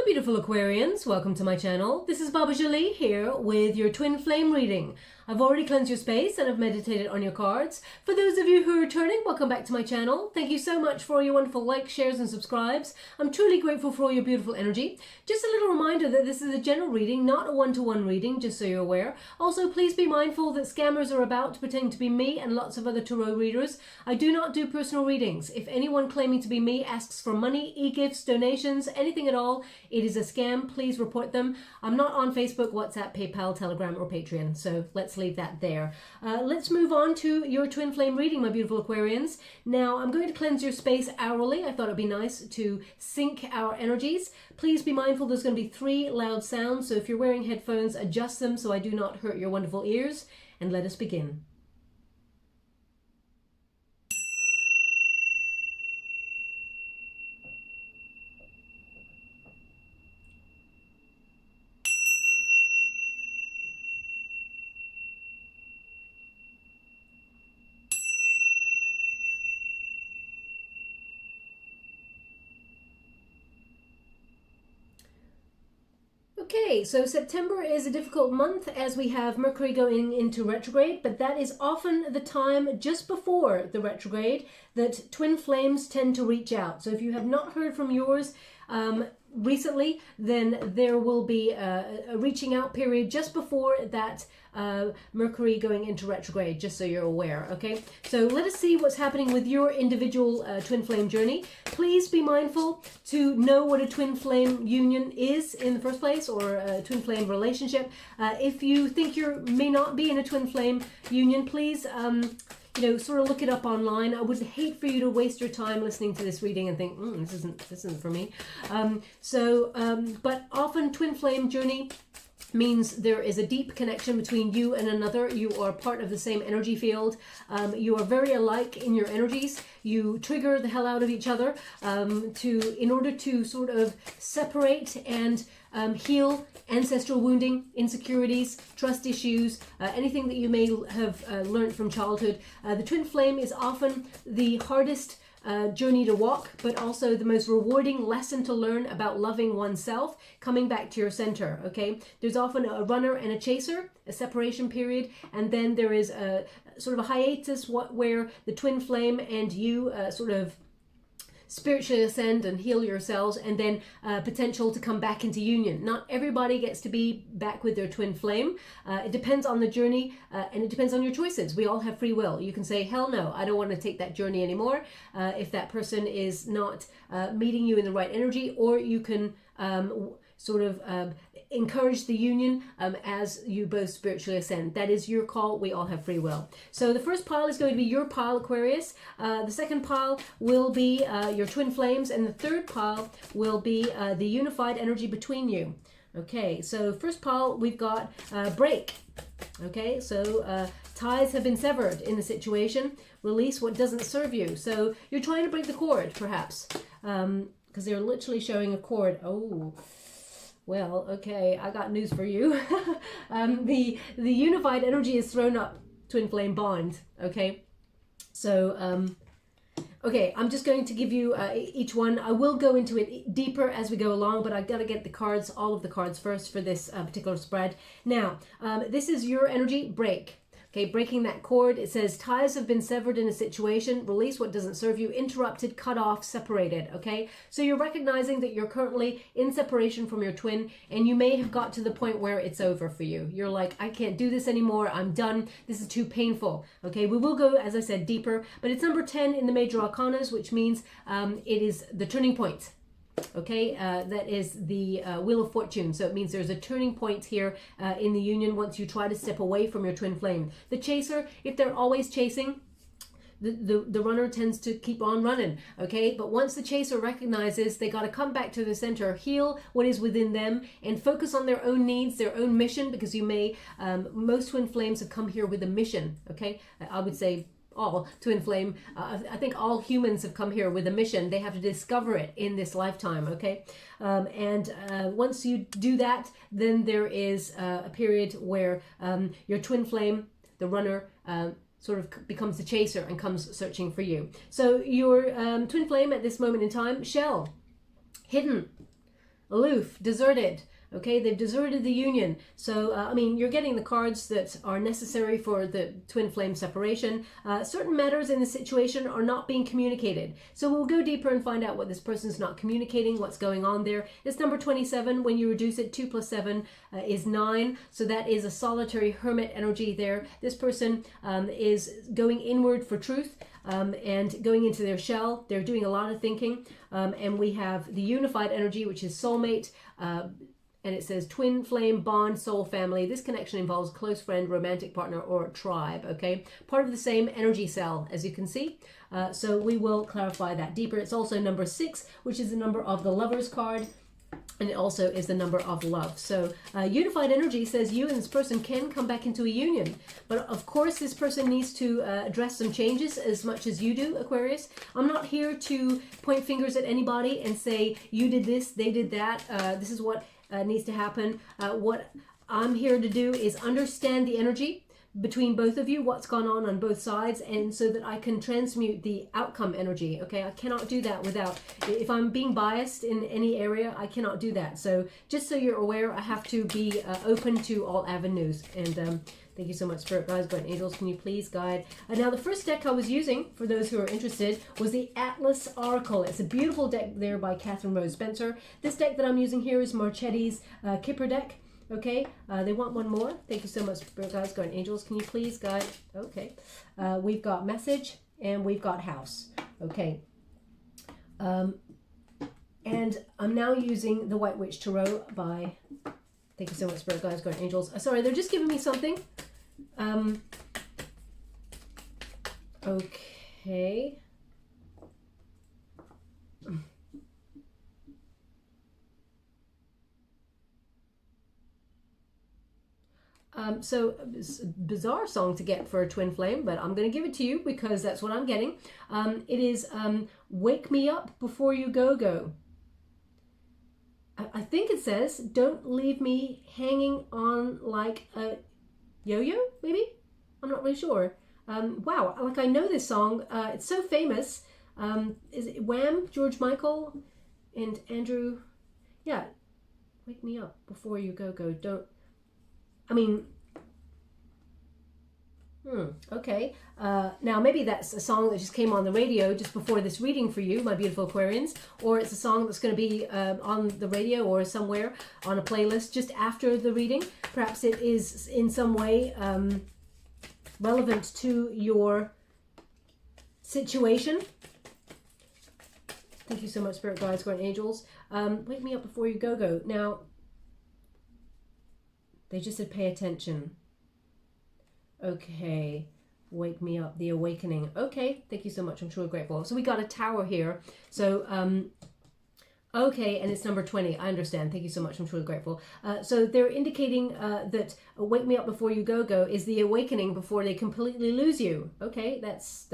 beautiful Aquarians, welcome to my channel. This is Baba Jolie here with your twin flame reading. I've already cleansed your space and I've meditated on your cards. For those of you who are returning, welcome back to my channel. Thank you so much for your wonderful likes, shares and subscribes. I'm truly grateful for all your beautiful energy. Just a little reminder that this is a general reading, not a one-to-one reading, just so you're aware. Also, please be mindful that scammers are about pretending to be me and lots of other tarot readers. I do not do personal readings. If anyone claiming to be me asks for money, e-gifts, donations, anything at all, it is a scam. Please report them. I'm not on Facebook, WhatsApp, PayPal, Telegram or Patreon, so let's leave that there. Let's move on to your twin flame reading, my beautiful Aquarians. Now, I'm going to cleanse your space hourly. I thought it'd be nice to sync our energies. Please be mindful there's going to be 3 loud sounds, so if you're wearing headphones, adjust them so I do not hurt your wonderful ears. And let us begin. Okay, so September is a difficult month as we have Mercury going into retrograde, but that is often the time just before the retrograde that twin flames tend to reach out. So if you have not heard from yours recently, then there will be a reaching out period just before that Mercury going into retrograde, just so you're aware. Okay, so let us see what's happening with your individual twin flame journey. Please be mindful to know what a twin flame union is in the first place, or a twin flame relationship. If you think you may not be in a twin flame union, please sort of look it up online. I would hate for you to waste your time listening to this reading and think, this isn't for me. But often twin flame journey means there is a deep connection between you and another. You are part of the same energy field. You are very alike in your energies. You trigger the hell out of each other in order to sort of separate and heal ancestral wounding, insecurities, trust issues, anything that you may have learned from childhood. The twin flame is often the hardest journey to walk, but also the most rewarding lesson to learn about loving oneself, coming back to your center. Okay, there's often a runner and a chaser, a separation period, and then there is a sort of a hiatus where the twin flame and you sort of spiritually ascend and heal yourselves, and then potential to come back into union. Not everybody gets to be back with their twin flame. It depends on the journey and it depends on your choices. We all have free will. You can say, hell no, I don't want to take that journey anymore if that person is not meeting you in the right energy, or you can encourage the union as you both spiritually ascend. That is your call. We all have free will. So the first pile is going to be your pile, Aquarius. The second pile will be your twin flames, and the third pile will be the unified energy between you. Okay, so first pile, we've got break. Okay, so ties have been severed in the situation. Release what doesn't serve you. So you're trying to break the cord, perhaps, because they're literally showing a cord. Oh, well, okay, I got news for you. The unified energy is thrown up, twin flame bond. Okay, so okay, I'm just going to give you each one. I will go into it deeper as we go along, but I've got to get the cards, all of the cards first for this particular spread. Now, this is your energy break. Okay, breaking that cord. It says ties have been severed in a situation. Release what doesn't serve you. Interrupted, cut off, separated. Okay, so you're recognizing that you're currently in separation from your twin, and you may have got to the point where it's over for you. You're like, I can't do this anymore. I'm done. This is too painful. Okay, we will go, as I said, deeper, but it's number 10 in the major arcanas, which means it is the turning point. Okay, that is the Wheel of Fortune. So it means there's a turning point here in the union once you try to step away from your twin flame. The chaser, if they're always chasing, the runner tends to keep on running. Okay, but once the chaser recognizes they got to come back to the center, heal what is within them, and focus on their own needs, their own mission, because you may, most twin flames have come here with a mission. Okay, I would say all twin flame, I think all humans have come here with a mission. They have to discover it in this lifetime. Okay, once you do that, then there is a period where your twin flame, the runner, sort of becomes the chaser and comes searching for you. So your twin flame at this moment in time, shell, hidden, aloof, deserted. Okay, they've deserted the union. So, I mean, you're getting the cards that are necessary for the twin flame separation. Certain matters in the situation are not being communicated. So we'll go deeper and find out what this person's not communicating, what's going on there. It's number 27. When you reduce it, 2 plus 7 is 9. So that is a solitary hermit energy there. This person is going inward for truth. And going into their shell. They're doing a lot of thinking. And we have the unified energy, which is soulmate, and it says twin flame, bond, soul family. This connection involves close friend, romantic partner, or tribe, okay? Part of the same energy cell, as you can see. So we will clarify that deeper. It's also number 6, which is the number of the Lover's card. And it also is the number of love. So unified energy says you and this person can come back into a union. But of course, this person needs to address some changes as much as you do, Aquarius. I'm not here to point fingers at anybody and say, you did this, they did that. This is what needs to happen. What I'm here to do is understand the energy between both of you, what's gone on both sides, and so that I can transmute the outcome energy. Okay, I cannot do that without, if I'm being biased in any area, I cannot do that. So just so you're aware, I have to be open to all avenues. And thank you so much, Spirit Guides, Guardian Angels. Can you please guide? Now, the first deck I was using, for those who are interested, was the Atlas Oracle. It's a beautiful deck there by CATRIN Rose Spencer. This deck that I'm using here is Marchetti's Kipper deck. Okay, they want one more. Thank you so much, Spirit Guides, Guardian Angels. Can you please guide? Okay, we've got message and we've got house. Okay, and I'm now using the White Witch Tarot by, thank you so much, Spirit Guides, Guardian Angels. Sorry, they're just giving me something. Okay. So it's a bizarre song to get for a twin flame, but I'm going to give it to you because that's what I'm getting. It is Wake Me Up Before You Go Go. I think it says, don't leave me hanging on like a yo-yo, maybe? I'm not really sure. Wow, like I know this song. It's so famous. Is it Wham, George Michael, and Andrew? Yeah, wake me up before you go go. Don't. I mean, okay. Now, maybe that's a song that just came on the radio just before this reading for you, my beautiful Aquarians, or it's a song that's going to be on the radio or somewhere on a playlist just after the reading. Perhaps it is in some way relevant to your situation. Thank you so much, Spirit Guides, Guardian Angels. Wake me up before you go go. Now, they just said pay attention. Okay, wake me up, the awakening. Okay, thank you so much. I'm truly grateful. So we got a tower here. So, okay, and it's number 20. I understand. Thank you so much. I'm truly grateful. So they're indicating that wake me up before you go go is the awakening before they completely lose you. Okay, that's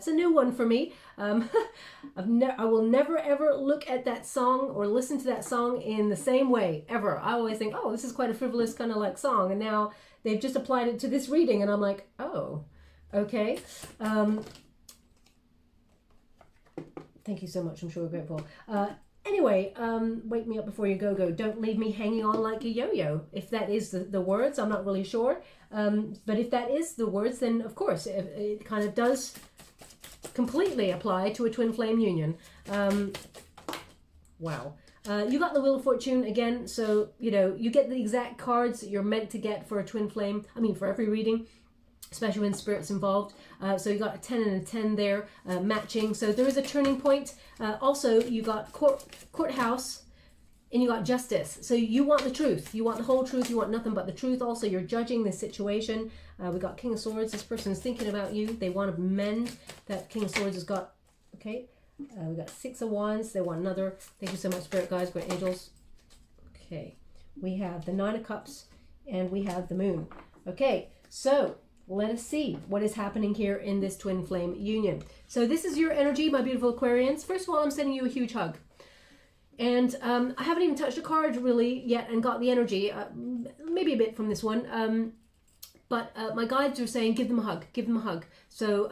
a new one for me. I will never ever look at that song or listen to that song in the same way ever. I always think, oh, this is quite a frivolous kind of like song, and now they've just applied it to this reading, and I'm like, oh, okay. Thank you so much. I'm sure grateful. Anyway, wake me up before you go go. Don't leave me hanging on like a yo-yo. If that is the words, I'm not really sure. But if that is the words, then of course it kind of does completely apply to a twin flame union. Wow. You got the Wheel of Fortune again, so you know you get the exact cards that you're meant to get for a twin flame. I mean, for every reading, especially when spirit's involved. So you got a 10 and a 10 there, matching. So there is a turning point. Also, you got courthouse, and you got justice. So you want the truth. You want the whole truth. You want nothing but the truth. Also, you're judging the situation. We got King of Swords. This person's thinking about you. They want to mend. That King of Swords has got, okay. We got 6 of Wands. They want another. Thank you so much, Spirit Guides, Great Angels. Okay. We have the 9 of Cups, and we have the Moon. Okay. So let us see what is happening here in this twin flame union. So this is your energy, my beautiful Aquarians. First of all, I'm sending you a huge hug. And I haven't even touched a card really yet and got the energy, maybe a bit from this one. But my guides are saying, give them a hug, give them a hug. So,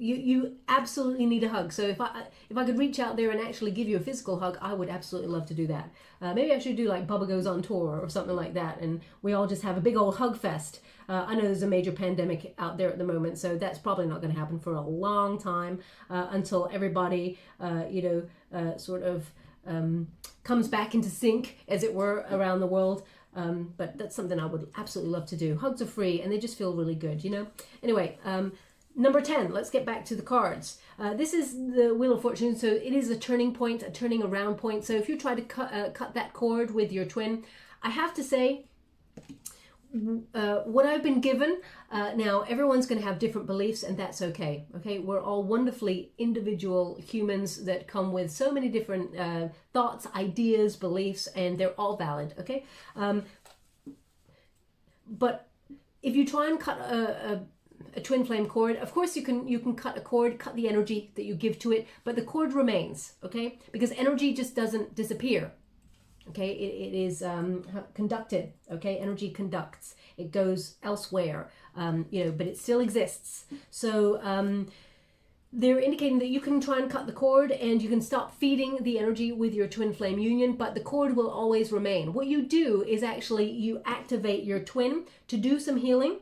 you absolutely need a hug. So if I could reach out there and actually give you a physical hug, I would absolutely love to do that. Maybe I should do like Baba Goes on Tour or something like that, and we all just have a big old hug fest. I know there's a major pandemic out there at the moment, so that's probably not going to happen for a long time, until everybody, sort of comes back into sync, as it were, around the world. But that's something I would absolutely love to do. Hugs are free and they just feel really good, you know? Anyway, number 10, let's get back to the cards. This is the Wheel of Fortune, so it is a turning point, a turning around point. So if you try to cut that cord with your twin, I have to say, what I've been given, now everyone's going to have different beliefs, and that's okay. Okay, we're all wonderfully individual humans that come with so many different thoughts, ideas, beliefs, and they're all valid. Okay, but if you try and cut a twin flame cord, of course you can cut a cord, cut the energy that you give to it, but the cord remains. Okay, because energy just doesn't disappear. Okay, it is conducted. Okay, energy conducts. It goes elsewhere, but it still exists. So they're indicating that you can try and cut the cord and you can stop feeding the energy with your twin flame union, but the cord will always remain. What you do is actually you activate your twin to do some healing.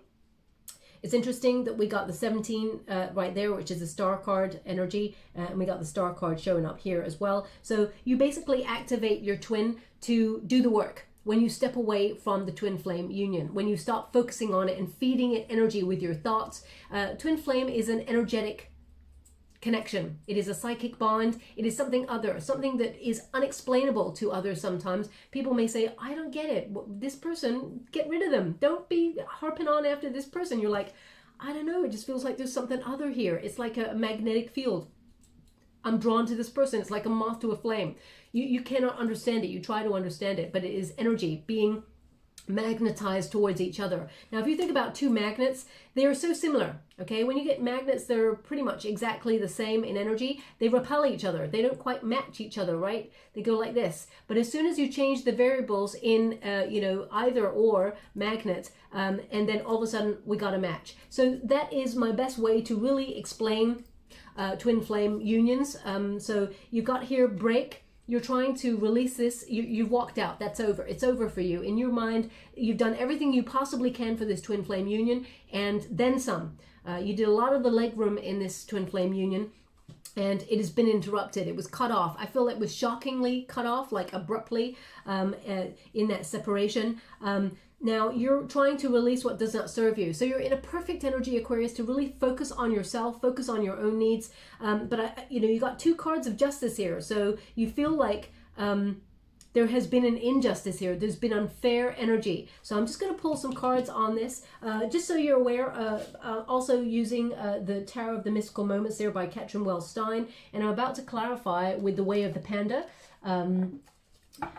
It's interesting that we got the 17 right there, which is a star card energy, and we got the star card showing up here as well. So you basically activate your twin to do the work when you step away from the twin flame union, when you stop focusing on it and feeding it energy with your thoughts. Twin flame is an energetic connection. It is a psychic bond. It is something other, something that is unexplainable to others sometimes. People may say, I don't get it. This person, get rid of them. Don't be harping on after this person. You're like, I don't know. It just feels like there's something other here. It's like a magnetic field. I'm drawn to this person. It's like a moth to a flame. You cannot understand it. You try to understand it, but it is energy being magnetized towards each other. Now, if you think about two magnets, they are so similar. Okay, when you get magnets, they're pretty much exactly the same in energy. They repel each other. They don't quite match each other, right? They go like this. But as soon as you change the variables in, either or magnet, and then all of a sudden we got a match. So that is my best way to really explain twin flame unions. So you've got here break. You're trying to release this. You've walked out. That's over. It's over for you. In your mind, you've done everything you possibly can for this twin flame union, and then some. You did a lot of the leg room in this twin flame union, and it has been interrupted. It was cut off. I feel it was shockingly cut off, like abruptly, in that separation. Now you're trying to release what does not serve you. So you're in a perfect energy, Aquarius, to really focus on yourself, focus on your own needs. But you got two cards of justice here. So you feel like there has been an injustice here. There's been unfair energy. So I'm just going to pull some cards on this, just so you're aware. Also using the Tarot of the Mystical Moments there by CATRIN, WELZ, STEIN. And I'm about to clarify with The Way of the Panda.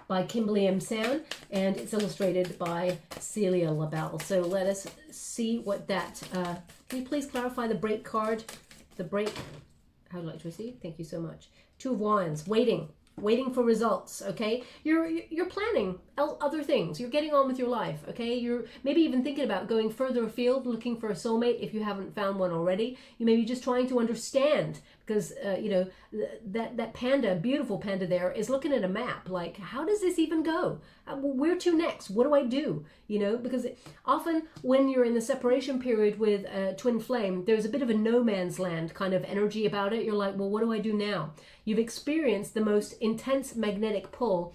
By Kimberly M. San, and it's illustrated by Celia LaBelle. So let us see what that, can you please clarify the break card? The break, how would you like to receive? Thank you so much. Two of Wands, waiting for results. Okay, you're planning other things. You're getting on with your life. Okay, you're maybe even thinking about going further afield, looking for a soulmate if you haven't found one already. You may be just trying to understand, because that panda, beautiful panda there, is looking at a map like, how does this even go? Where to next? What do I do? Because often when you're in the separation period with a twin flame, there's a bit of a no man's land kind of energy about it. You're like, well, what do I do now? You've experienced the most intense magnetic pull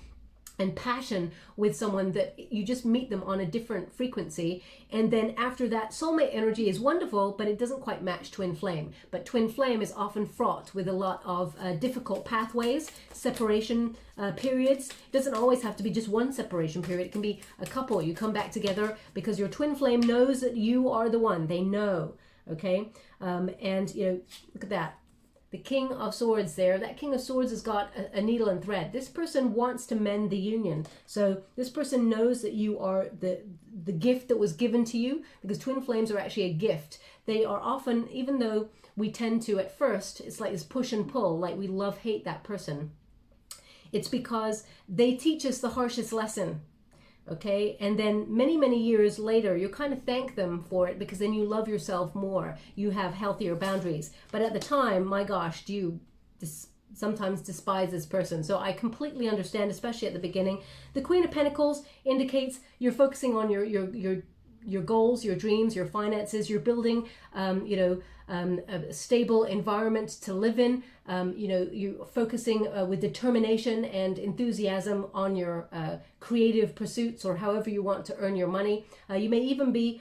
and passion with someone that you just meet them on a different frequency, and then after that, soulmate energy is wonderful, but it doesn't quite match twin flame. But twin flame is often fraught with a lot of difficult pathways, separation periods. It doesn't always have to be just one separation period. It can be a couple. You come back together because your twin flame knows that you are the one. They know. Okay, and look at that. The King of Swords there, that King of Swords has got a needle and thread. This person wants to mend the union. So this person knows that you are the gift that was given to you, because twin flames are actually a gift. They are often, even though we tend to at first, it's like this push and pull, like we love-hate that person. It's because they teach us the harshest lesson. okay? And then many, many years later, you kind of thank them for it, because then you love yourself more. You have healthier boundaries. But at the time, my gosh, do you sometimes despise this person. So I completely understand, especially at the beginning. The Queen of Pentacles indicates you're focusing on your goals, your dreams, your finances. You're building, a stable environment to live in. You're focusing with determination and enthusiasm on your creative pursuits, or however you want to earn your money. You may even be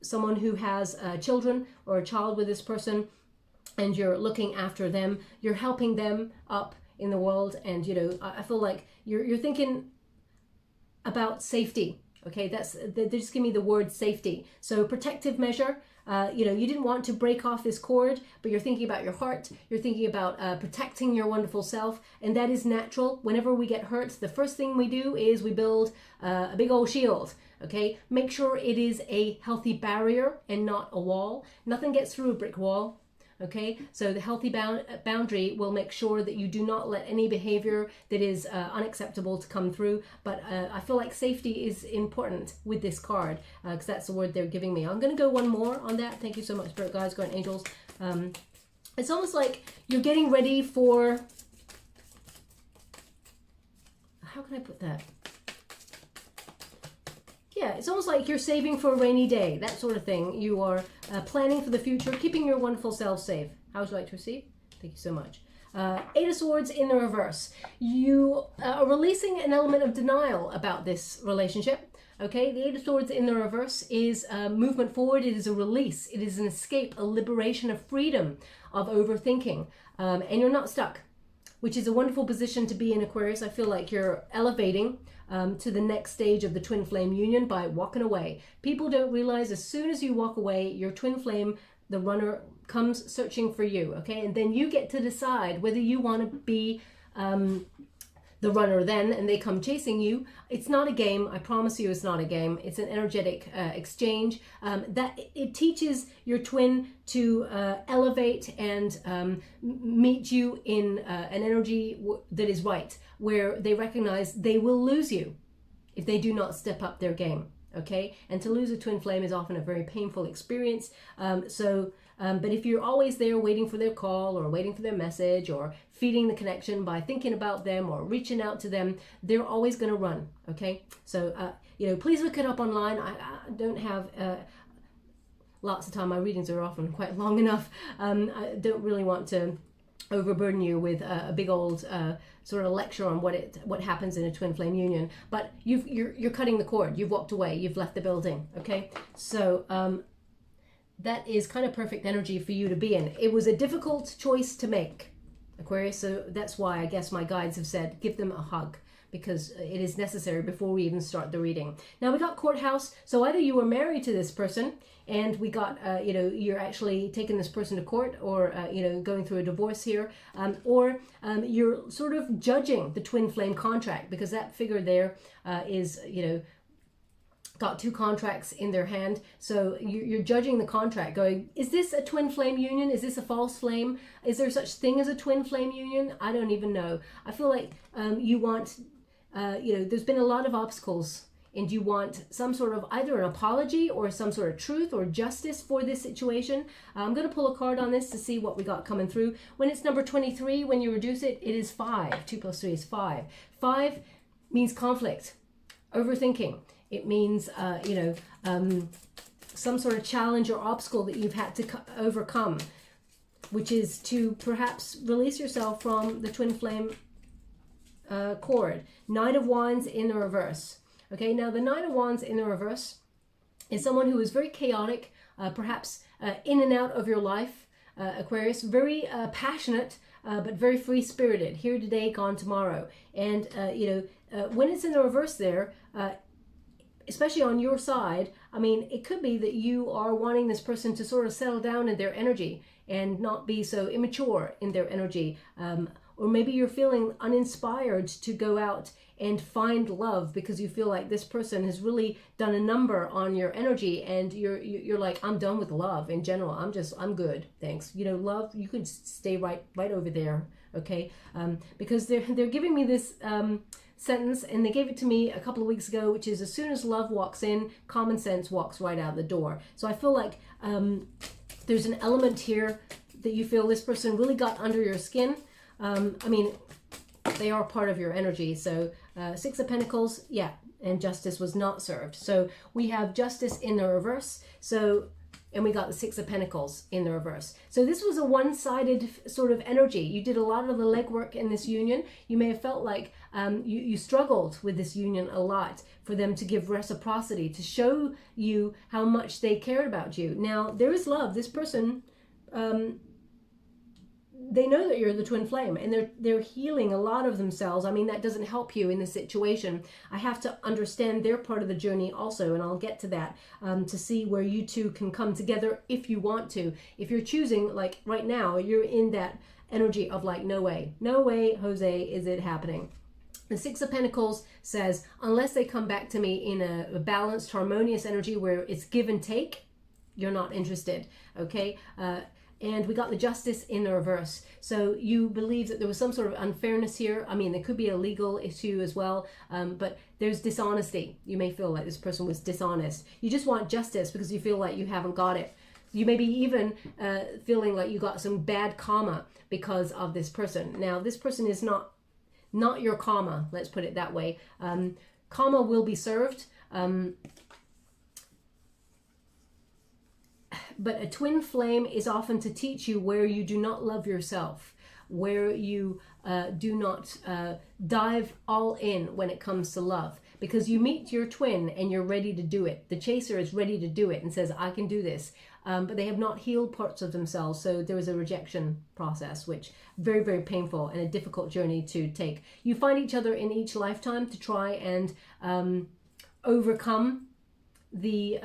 someone who has children or a child with this person, and you're looking after them. You're helping them up in the world, and I feel like you're thinking about safety. Okay, they just give me the word safety. So protective measure. You didn't want to break off this cord, but you're thinking about your heart. You're thinking about protecting your wonderful self, and that is natural. Whenever we get hurt, the first thing we do is we build a big old shield. Okay, make sure it is a healthy barrier and not a wall. Nothing gets through a brick wall. Okay, so the healthy boundary will make sure that you do not let any behavior that is unacceptable to come through. But I feel like safety is important with this card, because that's the word they're giving me. I'm going to go one more on that. Thank you so much, Spirit Guides, Guardian Angels. It's almost like you're getting ready for, how can I put that? Yeah, it's almost like you're saving for a rainy day, that sort of thing. You are planning for the future, keeping your wonderful self safe. How would you like to receive? Thank you so much. Eight of Swords in the reverse. You are releasing an element of denial about this relationship. Okay, the Eight of Swords in the reverse is movement forward. It is a release. It is an escape, a liberation, a freedom of overthinking. And you're not stuck, which is a wonderful position to be in, Aquarius. I feel like you're elevating to the next stage of the twin flame union by walking away. People don't realize as soon as you walk away, your twin flame, the runner, comes searching for you, okay? And then you get to decide whether you want to be the runner then, and they come chasing you. It's not a game. I promise you it's not a game. It's an energetic exchange. That it teaches your twin to elevate and meet you in an energy that is right, where they recognize they will lose you if they do not step up their game. Okay, and to lose a twin flame is often a very painful experience. But if you're always there waiting for their call or waiting for their message or feeding the connection by thinking about them or reaching out to them, they're always going to run. Okay, so please look it up online. I don't have lots of time. My readings are often quite long enough. I don't really want to overburden you with a big old sort of lecture on what happens in a twin flame union, but you're cutting the cord. You've walked away. You've left the building. Okay, so that is kind of perfect energy for you to be in. It was a difficult choice to make, Aquarius. So that's why I guess my guides have said give them a hug, because it is necessary before we even start the reading. Now we got courthouse. So either you were married to this person and we got, you're actually taking this person to court, or, going through a divorce here, or you're sort of judging the twin flame contract, because that figure there is, got two contracts in their hand. So you're judging the contract going, is this a twin flame union? Is this a false flame? Is there such thing as a twin flame union? I don't even know. I feel like you want, there's been a lot of obstacles, and you want some sort of either an apology or some sort of truth or justice for this situation. I'm going to pull a card on this to see what we got coming through. When it's number 23, when you reduce it, it is 5. 2 plus 3 is 5. 5 means conflict, overthinking. It means, some sort of challenge or obstacle that you've had to overcome, which is to perhaps release yourself from the twin flame cord. Knight of Wands in the reverse. Okay, now the Knight of Wands in the reverse is someone who is very chaotic, perhaps in and out of your life, Aquarius, very passionate, but very free-spirited, here today, gone tomorrow. And, when it's in the reverse there, especially on your side, I mean, it could be that you are wanting this person to sort of settle down in their energy and not be so immature in their energy. Or maybe you're feeling uninspired to go out and find love because you feel like this person has really done a number on your energy, and you're like, I'm done with love in general. I'm good, thanks. Love, you can stay right over there, okay? Because they're giving me this sentence, and they gave it to me a couple of weeks ago, which is, as soon as love walks in, common sense walks right out the door. So I feel like there's an element here that you feel this person really got under your skin. I mean, they are part of your energy. So Six of Pentacles, yeah, and justice was not served. So we have justice in the reverse. So, and we got the Six of Pentacles in the reverse. So this was a one-sided sort of energy. You did a lot of the legwork in this union. You may have felt like you struggled with this union a lot for them to give reciprocity, to show you how much they cared about you. Now, there is love. This person, they know that you're the twin flame, and they're healing a lot of themselves. I mean, that doesn't help you in this situation. I have to understand their part of the journey also, and I'll get to that to see where you two can come together if you want to. If you're choosing, like right now, you're in that energy of like, no way, Jose, is it happening? The Six of Pentacles says, unless they come back to me in a balanced, harmonious energy where it's give and take, you're not interested, okay? And we got the Justice in the reverse. So you believe that there was some sort of unfairness here. I mean, there could be a legal issue as well, but there's dishonesty. You may feel like this person was dishonest. You just want justice because you feel like you haven't got it. You may be even feeling like you got some bad karma because of this person. Now, this person is not your karma, let's put it that way. Karma will be served. But a twin flame is often to teach you where you do not love yourself, where you do not dive all in when it comes to love. Because you meet your twin and you're ready to do it. The chaser is ready to do it and says, I can do this. But they have not healed parts of themselves. So there is a rejection process, which very, very painful and a difficult journey to take. You find each other in each lifetime to try and overcome the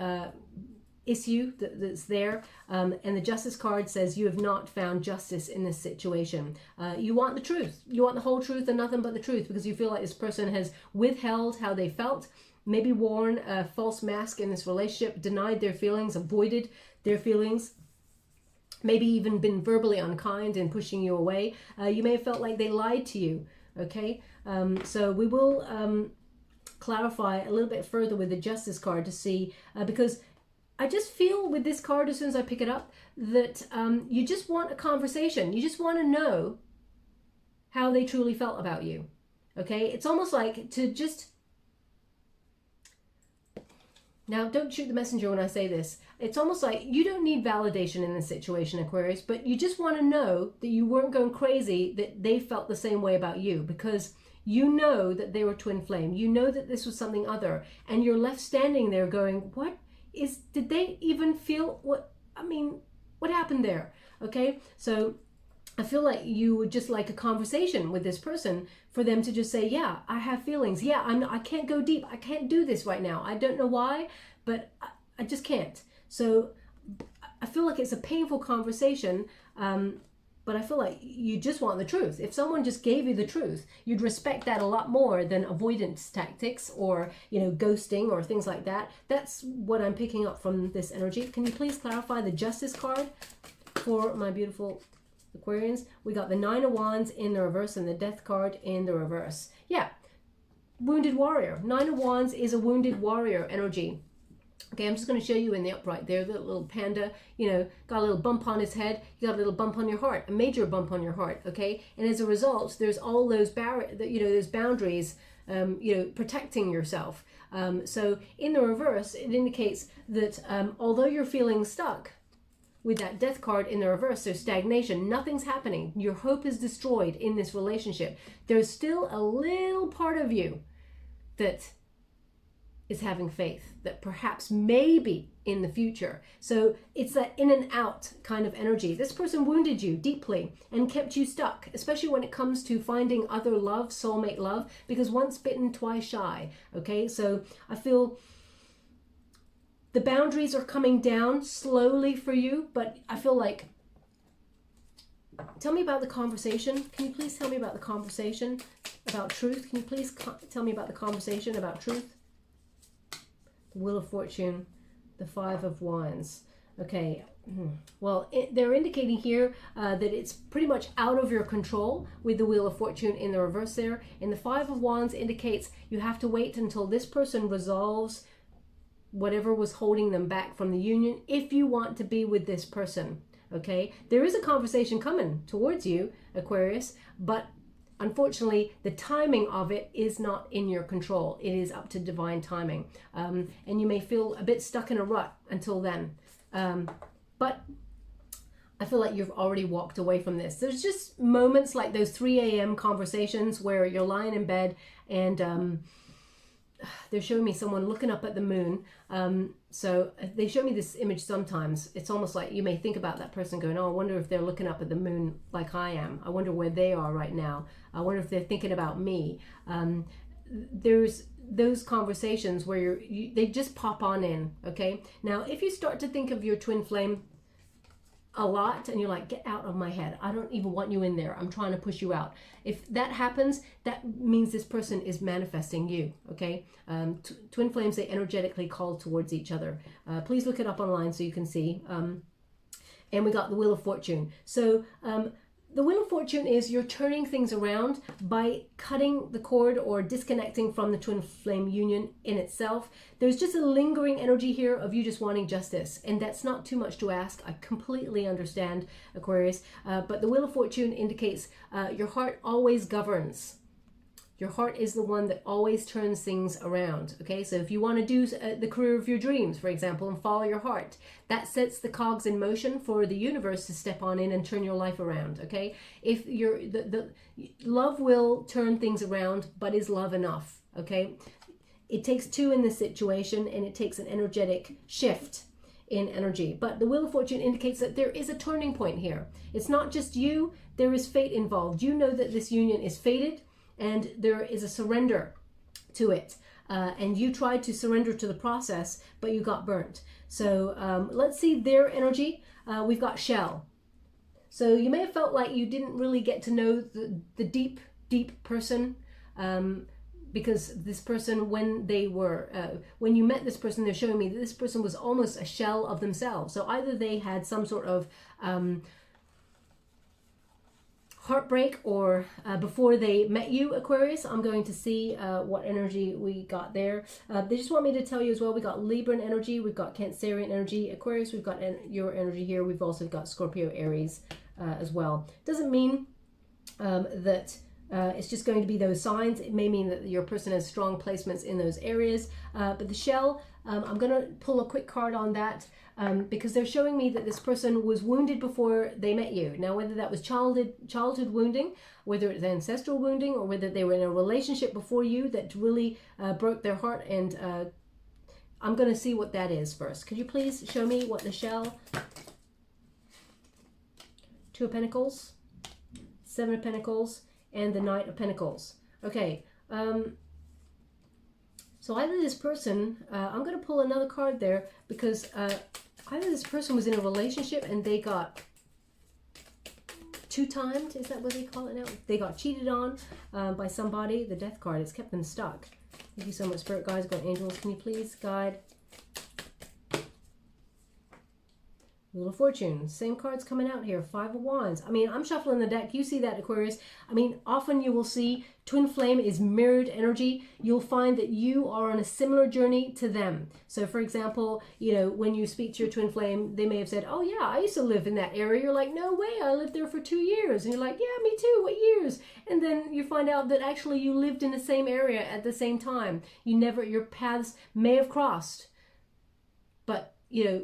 issue that's there, and the Justice card says you have not found justice in this situation. You want the truth. You want the whole truth and nothing but the truth, because you feel like this person has withheld how they felt, maybe worn a false mask in this relationship, denied their feelings, avoided their feelings, maybe even been verbally unkind and pushing you away. You may have felt like they lied to you, okay? So we will clarify a little bit further with the Justice card to see, because I just feel with this card, as soon as I pick it up, that you just want a conversation. You just want to know how they truly felt about you. Okay? It's almost like to just... Now, don't shoot the messenger when I say this. It's almost like you don't need validation in this situation, Aquarius, but you just want to know that you weren't going crazy, that they felt the same way about you, because you know that they were twin flame. You know that this was something other, and you're left standing there going, what? Did they even feel what happened there? Okay, so I feel like you would just like a conversation with this person for them to just say, yeah, I have feelings. Yeah, I can't go deep. I can't do this right now. I don't know why, but I just can't. So I feel like it's a painful conversation, but I feel like you just want the truth. If someone just gave you the truth, you'd respect that a lot more than avoidance tactics or, ghosting or things like that. That's what I'm picking up from this energy. Can you please clarify the Justice card for my beautiful Aquarians? We got the Nine of Wands in the reverse and the Death card in the reverse. Yeah, wounded warrior. Nine of Wands is a wounded warrior energy. Okay, I'm just going to show you in the upright there, the little panda, got a little bump on his head. You got a little bump on your heart, a major bump on your heart, okay? And as a result, there's all those those boundaries, protecting yourself. So in the reverse, it indicates that although you're feeling stuck with that Death card in the reverse, there's stagnation. Nothing's happening. Your hope is destroyed in this relationship. There's still a little part of you that is having faith that perhaps maybe in the future. So it's that in and out kind of energy. This person wounded you deeply and kept you stuck, especially when it comes to finding other love, soulmate love, because once bitten, twice shy. Okay, so I feel the boundaries are coming down slowly for you, but I feel like, tell me about the conversation. Can you please tell me about the conversation about truth? Can you please tell me about the conversation about truth? Wheel of Fortune, the Five of Wands. Okay. Well, they're indicating here that it's pretty much out of your control with the Wheel of Fortune in the reverse there. And the Five of Wands indicates you have to wait until this person resolves whatever was holding them back from the union if you want to be with this person. Okay, there is a conversation coming towards you, Aquarius, but unfortunately the timing of it is not in your control. It is up to divine timing, and you may feel a bit stuck in a rut until then, but I feel like you've already walked away from this. There's just moments like those 3 a.m. conversations where you're lying in bed and they're showing me someone looking up at the moon. So they show me this image sometimes. It's almost like you may think about that person going, oh, I wonder if they're looking up at the moon like I am. I wonder where they are right now. I wonder if they're thinking about me. There's those conversations where they just pop on in, okay? Now, if you start to think of your twin flame a lot and you're like, get out of my head, I don't even want you in there, I'm trying to push you out. If that happens, that means this person is manifesting you, okay? Twin flames, they energetically call towards each other. Please look it up online so you can see. And we got the Wheel of Fortune. So the Wheel of Fortune is you're turning things around by cutting the cord or disconnecting from the twin flame union in itself. There's just a lingering energy here of you just wanting justice, and that's not too much to ask. I completely understand, Aquarius, but the Wheel of Fortune indicates your heart always governs. Your heart is the one that always turns things around, okay? So if you want to do the career of your dreams, for example, and follow your heart, that sets the cogs in motion for the universe to step on in and turn your life around, okay? If the love will turn things around, but is love enough, okay? It takes two in this situation, and it takes an energetic shift in energy. But the Wheel of Fortune indicates that there is a turning point here. It's not just you, there is fate involved. You know that this union is fated, and there is a surrender to it. And you tried to surrender to the process, but you got burnt. So let's see their energy. We've got Shell. So you may have felt like you didn't really get to know the deep, deep person, because this person, when you met this person, they're showing me that this person was almost a shell of themselves. So either they had some sort of heartbreak, or before they met you, Aquarius. I'm going to see what energy we got there. They just want me to tell you as well, we got Libran energy, we've got Cancerian energy, Aquarius, we've got your energy here, we've also got Scorpio, Aries as well. Doesn't mean that it's just going to be those signs. It may mean that your person has strong placements in those areas, but the shell, I'm going to pull a quick card on that. Because they're showing me that this person was wounded before they met you. Now, whether that was childhood wounding, whether it's ancestral wounding, or whether they were in a relationship before you that really broke their heart, and I'm going to see what that is first. Could you please show me what the shell? Two of Pentacles, Seven of Pentacles, and the Knight of Pentacles. Okay. So either this person, I'm going to pull another card there, because either this person was in a relationship and they got two-timed, is that what they call it now? They got cheated on by somebody. The Death card has kept them stuck. Thank you so much, Spirit Guides, God Angels. Can you please guide? Wheel of Fortune, same cards coming out here. Five of Wands. I mean, I'm shuffling the deck. You see that, Aquarius. I mean, often you will see twin flame is mirrored energy. You'll find that you are on a similar journey to them. So, for example, you know, when you speak to your twin flame, they may have said, oh, yeah, I used to live in that area. You're like, no way, I lived there for 2 years. And you're like, yeah, me too. What years? And then you find out that actually you lived in the same area at the same time. Your paths may have crossed. But, you know,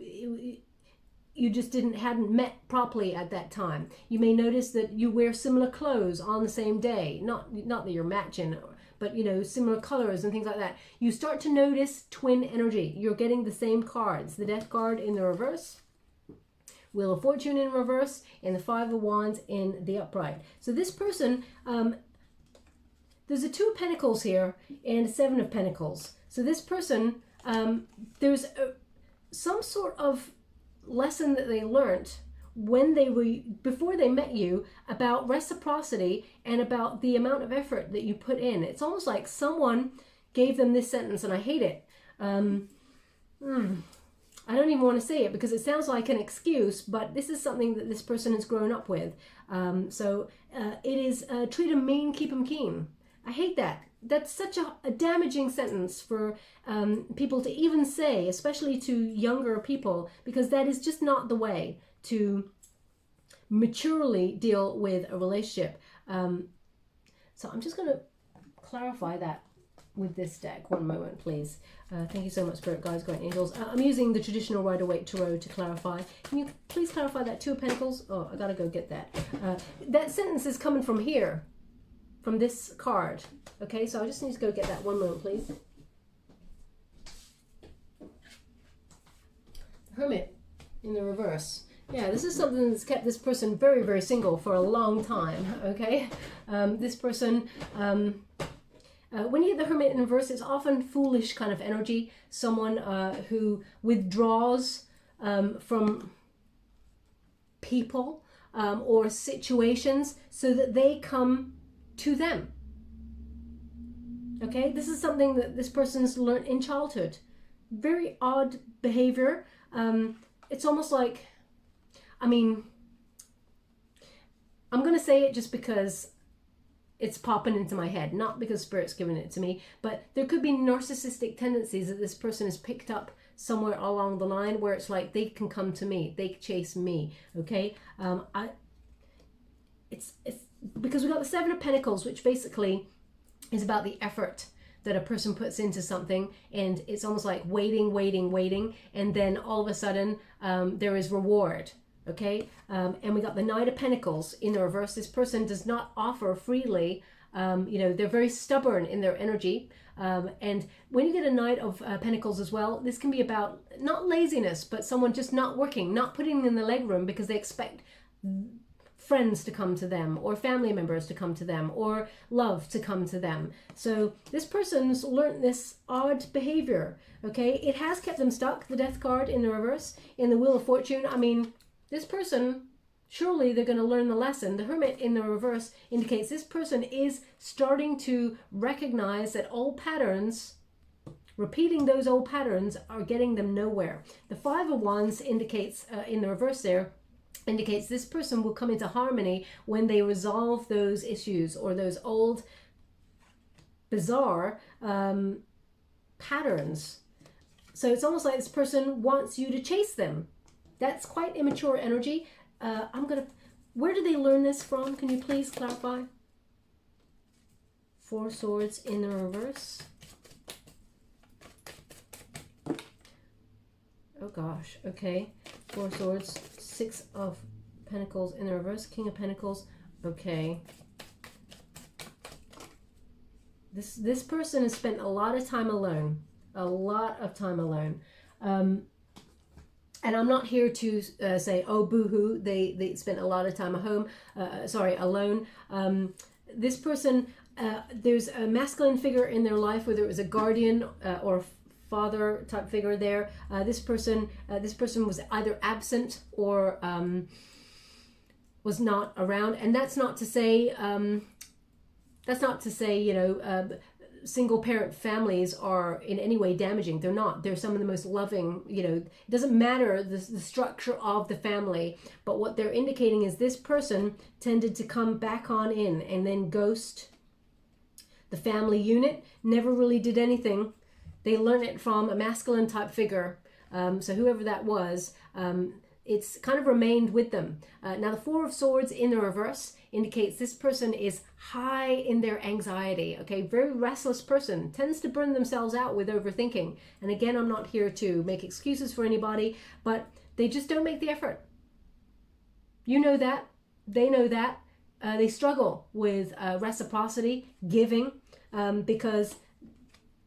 you just hadn't met properly at that time. You may notice that you wear similar clothes on the same day. Not that you're matching, but you know, similar colors and things like that. You start to notice twin energy. You're getting the same cards. The Death card in the reverse, Wheel of Fortune in reverse, and the Five of Wands in the upright. So this person, there's a Two of Pentacles here and a Seven of Pentacles. So this person, there's some sort of lesson that they learned before they met you about reciprocity and about the amount of effort that you put in. It's almost like someone gave them this sentence, and I hate it. I don't even want to say it because it sounds like an excuse, but this is something that this person has grown up with. It is treat them mean, keep them keen. I hate that. That's such a damaging sentence for people to even say, especially to younger people, because that is just not the way to maturely deal with a relationship. So I'm just going to clarify that with this deck. One moment, please. Thank you so much, Spirit Guides, Guardian Angels. I'm using the traditional Rider-Waite Tarot to clarify. Can you please clarify that Two of Pentacles? Oh, I gotta go get that. That sentence is coming from here, from this card. Okay, so I just need to go get that. One moment, please. Hermit in the reverse. Yeah, this is something that's kept this person very, very single for a long time. Okay, this person. When you get the Hermit in reverse, it's often foolish kind of energy. Someone who withdraws from people or situations so that they come to them. Okay, this is something that this person's learned in childhood. Very odd behavior. It's almost like, I mean, I'm going to say it just because it's popping into my head, not because Spirit's given it to me, but there could be narcissistic tendencies that this person has picked up somewhere along the line where it's like they can come to me, they chase me, okay? It's because we've got the Seven of Pentacles, which basically is about the effort that a person puts into something, and it's almost like waiting, and then all of a sudden there is reward. Okay, and we got the Knight of Pentacles in the reverse. This person does not offer freely. They're very stubborn in their energy. And when you get a Knight of Pentacles as well, this can be about not laziness, but someone just not working, not putting in the leg room because they expect friends to come to them, or family members to come to them, or love to come to them. So this person's learned this odd behavior. Okay, it has kept them stuck. The Death card in the reverse, in the Wheel of Fortune. I mean, this person, surely they're going to learn the lesson. The Hermit in the reverse indicates this person is starting to recognize that old patterns, repeating those old patterns, are getting them nowhere. The Five of Wands indicates, in the reverse there, indicates this person will come into harmony when they resolve those issues or those old, bizarre patterns. So it's almost like this person wants you to chase them. That's quite immature energy. Where do they learn this from? Can you please clarify? Four Swords in the reverse. Oh gosh, okay. Four Swords, Six of Pentacles in the reverse, King of Pentacles. Okay. This person has spent a lot of time alone. A lot of time alone. And I'm not here to say, oh, boo-hoo, they spent a lot of time at home, alone. This person, there's a masculine figure in their life, whether it was a guardian or father type figure there. This person was either absent or was not around. And that's not to say, single parent families are in any way damaging. They're not. They're some of the most loving, it doesn't matter the structure of the family, but what they're indicating is this person tended to come back on in and then ghost the family unit, never really did anything. They learned it from a masculine type figure. So whoever that was, it's kind of remained with them. Now the Four of Swords in the reverse indicates this person is high in their anxiety. Okay, very restless person, tends to burn themselves out with overthinking. And again, I'm not here to make excuses for anybody, but they just don't make the effort. You know that. They know that. They struggle with reciprocity, giving, because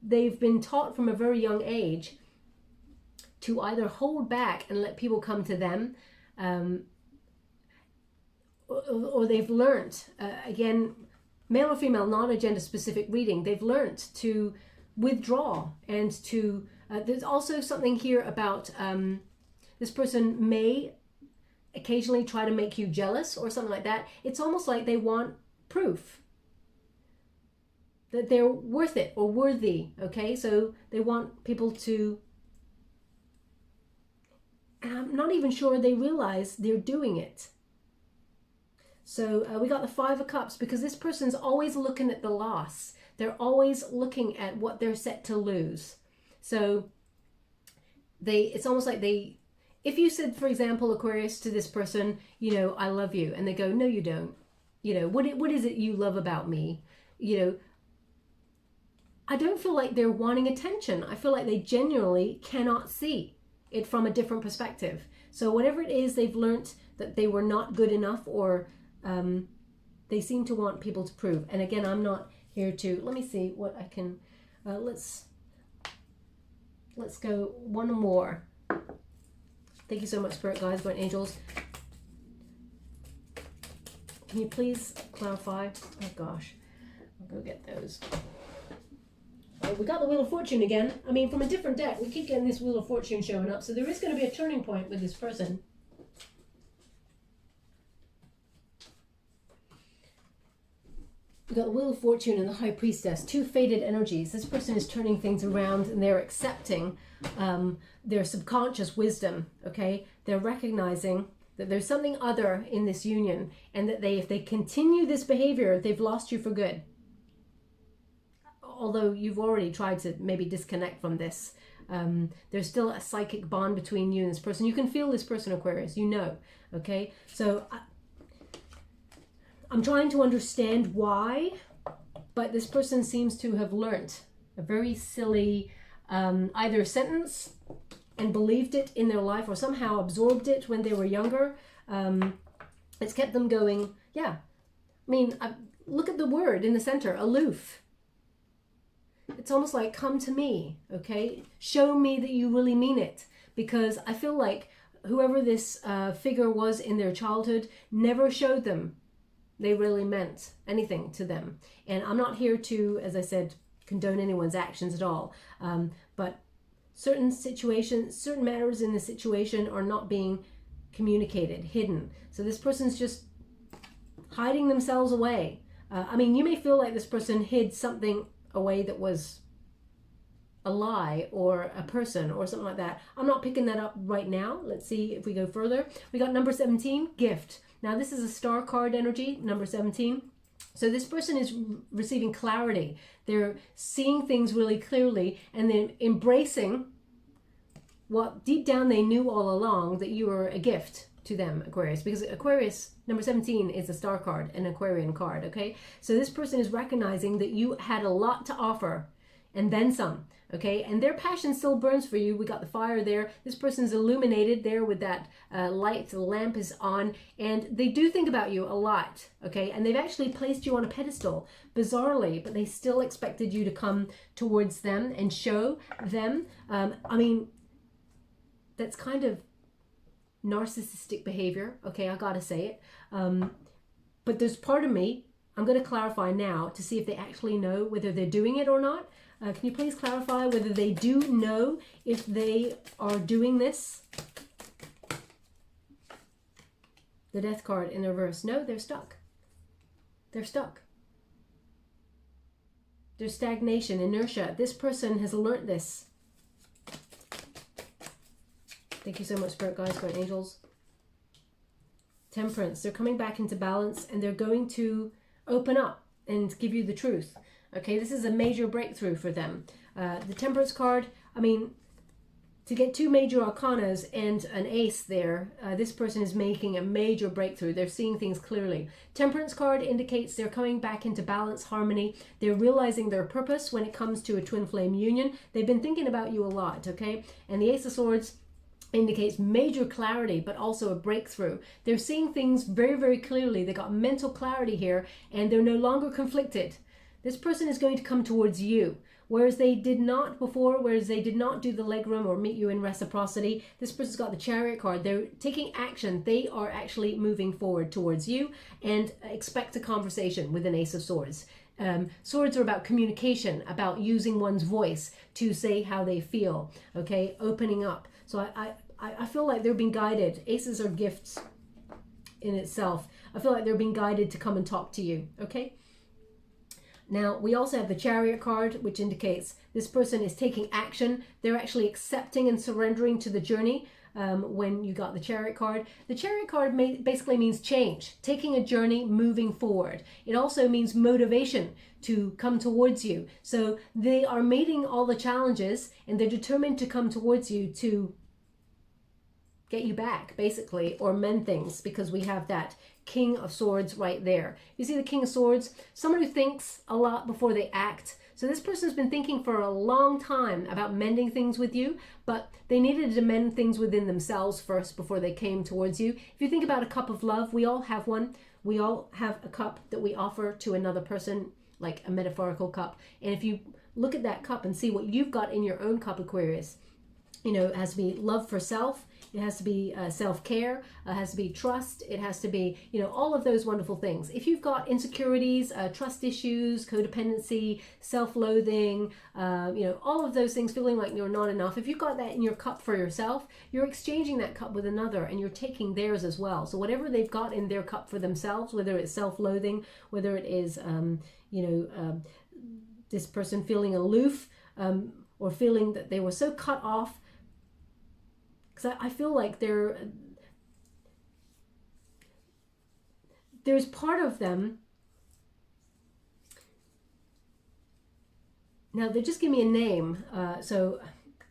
they've been taught from a very young age to either hold back and let people come to them, or they've learnt, again, male or female, not a gender specific reading, they've learnt to withdraw and to, there's also something here about this person may occasionally try to make you jealous or something like that. It's almost like they want proof that they're worth it or worthy, okay? So they want people to And I'm not even sure they realize they're doing it. So we got the Five of Cups, because this person's always looking at the loss. They're always looking at what they're set to lose. So it's almost like if you said, for example, Aquarius, to this person, you know, I love you, and they go, no, you don't. You know, what is it you love about me? You know, I don't feel like they're wanting attention. I feel like they genuinely cannot see it from a different perspective. So whatever it is they've learned that they were not good enough, or they seem to want people to prove. And again, I'm not here to, let me see what I can, let's go one more. Thank you so much, Spirit Guides, Guardian Angels. Can you please clarify? Oh gosh, I'll go get those. Oh, we got the Wheel of Fortune again. I mean, from a different deck, we keep getting this Wheel of Fortune showing up. So there is going to be a turning point with this person. We've got the Wheel of Fortune and the High Priestess, two faded energies. This person is turning things around, and they're accepting their subconscious wisdom, okay? They're recognizing that there's something other in this union, and that if they continue this behavior, they've lost you for good. Although you've already tried to maybe disconnect from this, there's still a psychic bond between you and this person. You can feel this person, Aquarius, you know, okay? So I'm trying to understand why, but this person seems to have learnt a very silly either sentence and believed it in their life, or somehow absorbed it when they were younger. It's kept them going, yeah. I mean, look at the word in the center, aloof. It's almost like, come to me, okay? Show me that you really mean it. Because I feel like whoever this figure was in their childhood never showed them they really meant anything to them. And I'm not here to, as I said, condone anyone's actions at all. But certain situations, certain matters in the situation are not being communicated, hidden. So this person's just hiding themselves away. I mean, you may feel like this person hid something away that was a lie, or a person, or something like that. I'm not picking that up right now. Let's see if we go further. We got number 17, gift. Now this is a star card energy, number 17. So this person is receiving clarity. They're seeing things really clearly, and then embracing what deep down they knew all along, that you were a gift to them, Aquarius. Because Aquarius, number 17, is a star card, an Aquarian card, okay? So this person is recognizing that you had a lot to offer, and then some, okay? And their passion still burns for you. We got the fire there. This person's illuminated there with that light. The lamp is on, and they do think about you a lot, okay? And they've actually placed you on a pedestal, bizarrely, but they still expected you to come towards them and show them. I mean, that's kind of narcissistic behavior, okay? I gotta say it. But there's part of me, I'm going to clarify now to see if they actually know whether they're doing it or not. Can you please clarify whether they do know if they are doing this? The Death card in reverse. No, they're stuck. They're stuck. There's stagnation, inertia. This person has learnt this. Thank you so much, Spirit Guides, Spirit Angels. Temperance. They're coming back into balance, and they're going to open up and give you the truth. Okay, this is a major breakthrough for them. The Temperance card, I mean, to get two major arcanas and an ace there, this person is making a major breakthrough. They're seeing things clearly. Temperance card indicates they're coming back into balance, harmony. They're realizing their purpose when it comes to a twin flame union. They've been thinking about you a lot, okay? And the Ace of Swords indicates major clarity, but also a breakthrough. They're seeing things very, very clearly. They got mental clarity here, and they're no longer conflicted. This person is going to come towards you, whereas they did not before, whereas they did not do the legroom or meet you in reciprocity. This person's got the Chariot card. They're taking action. They are actually moving forward towards you, and expect a conversation with an Ace of Swords. Swords are about communication, about using one's voice to say how they feel, okay? Opening up. So I feel like they're being guided. Aces are gifts in itself. I feel like they're being guided to come and talk to you, okay? Now, we also have the Chariot card, which indicates this person is taking action. They're actually accepting and surrendering to the journey. when you got the Chariot card. The Chariot card basically means change, taking a journey, moving forward. It also means motivation to come towards you. So they are meeting all the challenges and they're determined to come towards you to get you back, basically, or mend things, because we have that King of Swords right there. You see the King of Swords? Someone who thinks a lot before they act. So this person's been thinking for a long time about mending things with you, but they needed to mend things within themselves first before they came towards you. If you think about a cup of love, we all have one. We all have a cup that we offer to another person, like a metaphorical cup. And if you look at that cup and see what you've got in your own cup, Aquarius, you know, it has to be love for self. It has to be self-care. It has to be trust. It has to be, you know, all of those wonderful things. If you've got insecurities, trust issues, codependency, self-loathing, you know, all of those things, feeling like you're not enough. If you've got that in your cup for yourself, you're exchanging that cup with another and you're taking theirs as well. So whatever they've got in their cup for themselves, whether it's self-loathing, whether it is, you know, this person feeling aloof or feeling that they were so cut off. Because I feel like there's part of them. Now, they just give me a name. So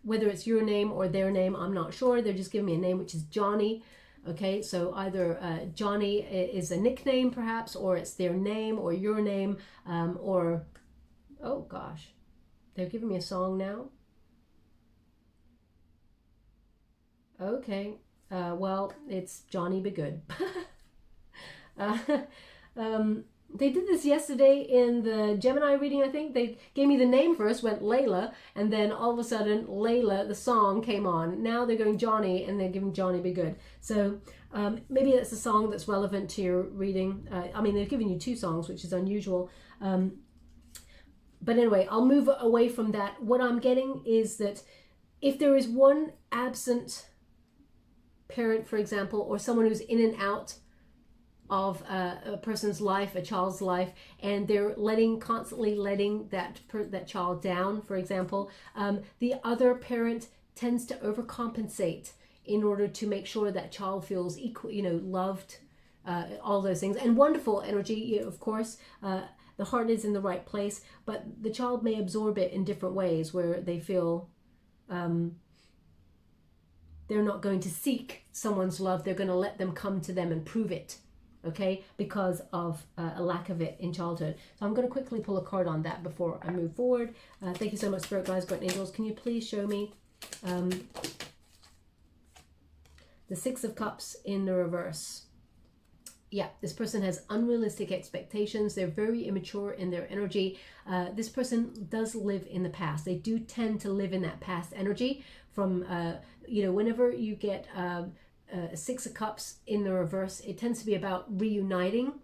whether it's your name or their name, I'm not sure. They're just giving me a name, which is Johnny. Okay, so either Johnny is a nickname, perhaps, or it's their name or your name, or, oh gosh, they're giving me a song now. Okay, well, it's Johnny Be Good. They did this yesterday in the Gemini reading, I think. They gave me the name first, went Layla, and then all of a sudden, Layla, the song, came on. Now they're going Johnny, and they're giving Johnny Be Good. So maybe that's a song that's relevant to your reading. I mean, they've given you two songs, which is unusual. But anyway, I'll move away from that. What I'm getting is that if there is one absent parent, for example, or someone who's in and out of a person's life, a child's life, and they're constantly letting that child down, for example, the other parent tends to overcompensate in order to make sure that child feels equal, you know, loved, all those things, and wonderful energy, you know, of course. The heart is in the right place, but the child may absorb it in different ways where they feel they're not going to seek someone's love. They're going to let them come to them and prove it, okay, because of a lack of it in childhood. So I'm going to quickly pull a card on that before I move forward. Thank you so much, Spirit Guides, Guardian Angels. Can you please show me the Six of Cups in the reverse? Yeah, this person has unrealistic expectations. They're very immature in their energy. This person does live in the past. They do tend to live in that past energy from, you know, whenever you get a Six of Cups in the reverse, it tends to be about reuniting,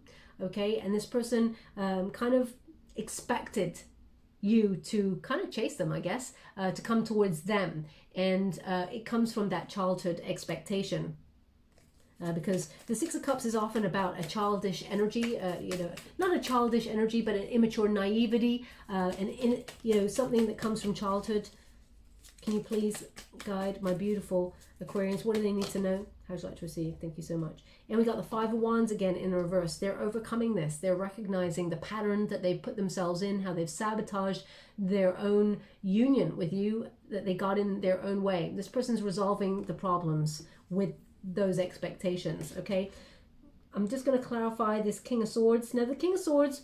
okay? And this person kind of expected you to kind of chase them, I guess, to come towards them. And it comes from that childhood expectation. Because the Six of Cups is often about a childish energy, you know, not a childish energy, but an immature naivety, and you know, something that comes from childhood. Can you please guide my beautiful Aquarians? What do they need to know? How would you like to receive? Thank you so much. And we got the Five of Wands again in the reverse. They're overcoming this. They're recognizing the pattern that they've put themselves in, how they've sabotaged their own union with you, that they got in their own way. This person's resolving the problems with those expectations, okay? I'm just going to clarify this King of Swords. Now, the King of Swords,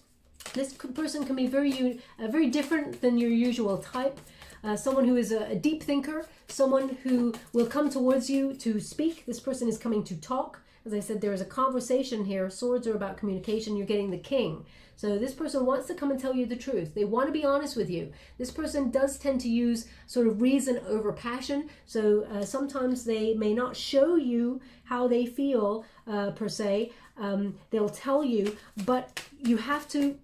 this person can be very different than your usual type. Someone who is a deep thinker, someone who will come towards you to speak. This person is coming to talk. As I said, there is a conversation here. Swords are about communication. You're getting the King. So this person wants to come and tell you the truth. They want to be honest with you. This person does tend to use sort of reason over passion. So sometimes they may not show you how they feel per se. They'll tell you, but you have to,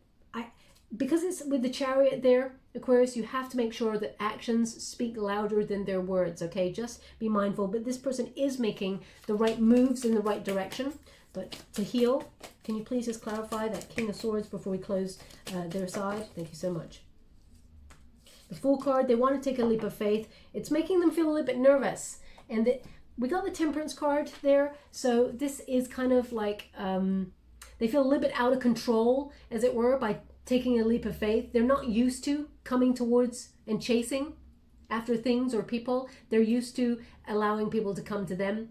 because it's with the Chariot there, Aquarius, you have to make sure that actions speak louder than their words, okay? Just be mindful. But this person is making the right moves in the right direction. But to heal, can you please just clarify that King of Swords before we close their side? Thank you so much. The Fool card, they want to take a leap of faith. It's making them feel a little bit nervous. And We got the Temperance card there. So this is kind of like, they feel a little bit out of control, as it were, by taking a leap of faith. They're not used to coming towards and chasing after things or people. They're used to allowing people to come to them.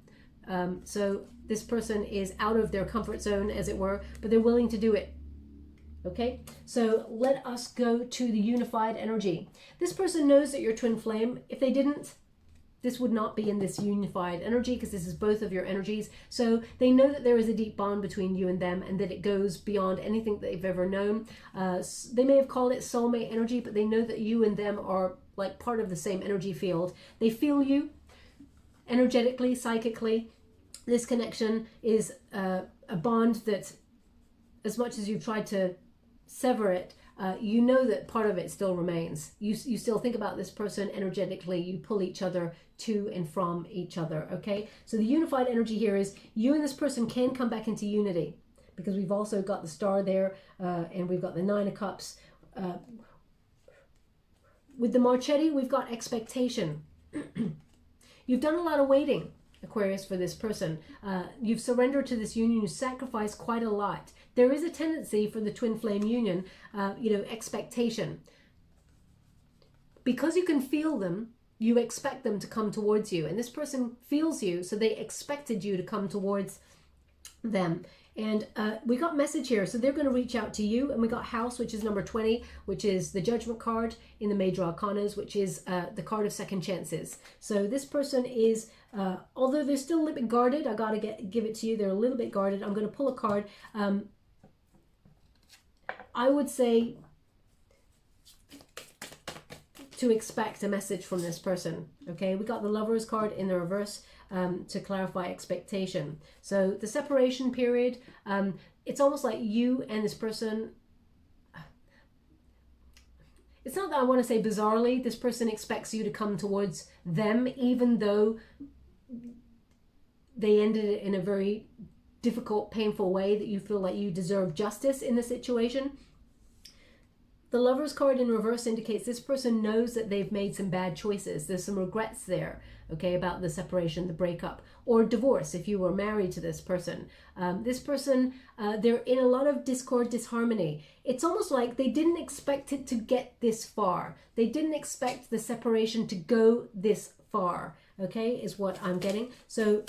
So this person is out of their comfort zone, as it were, but they're willing to do it. Okay, so let us go to the unified energy. This person knows that you're twin flame. If they didn't, this would not be in this unified energy, because this is both of your energies. So they know that there is a deep bond between you and them, and that it goes beyond anything that they've ever known. They may have called it soulmate energy, but they know that you and them are like part of the same energy field. They feel you energetically, psychically. This connection is a bond that, as much as you've tried to sever it, you know that part of it still remains. You still think about this person energetically. You pull each other to and from each other. Okay, so the unified energy here is you and this person can come back into unity, because we've also got the star there, and we've got the 9 of Cups. With the Marchetti, we've got expectation. You've done a lot of waiting, Aquarius, for this person. You've surrendered to this union. You sacrificed quite a lot. There is a tendency for the twin flame union, expectation. Because you can feel them, you expect them to come towards you. And this person feels you, so they expected you to come towards them. And we got message here, so they're going to reach out to you. And we got House, which is number 20, which is the Judgment card in the Major Arcanas, which is the card of second chances. So this person is, although they're still a little bit guarded, I got to give it to you, they're a little bit guarded. I'm going to pull a card. I would say to expect a message from this person. Okay, we got the Lovers card in the reverse. To clarify expectation. So the separation period, it's almost like you and this person, it's not that I want to say bizarrely, this person expects you to come towards them, even though they ended it in a very difficult, painful way, that you feel like you deserve justice in the situation. The Lovers card in reverse indicates this person knows that they've made some bad choices. There's some regrets there, okay, about the separation, the breakup, or divorce if you were married to this person. This person, they're in a lot of discord, disharmony. It's almost like they didn't expect it to get this far. They didn't expect the separation to go this far, okay, is what I'm getting. So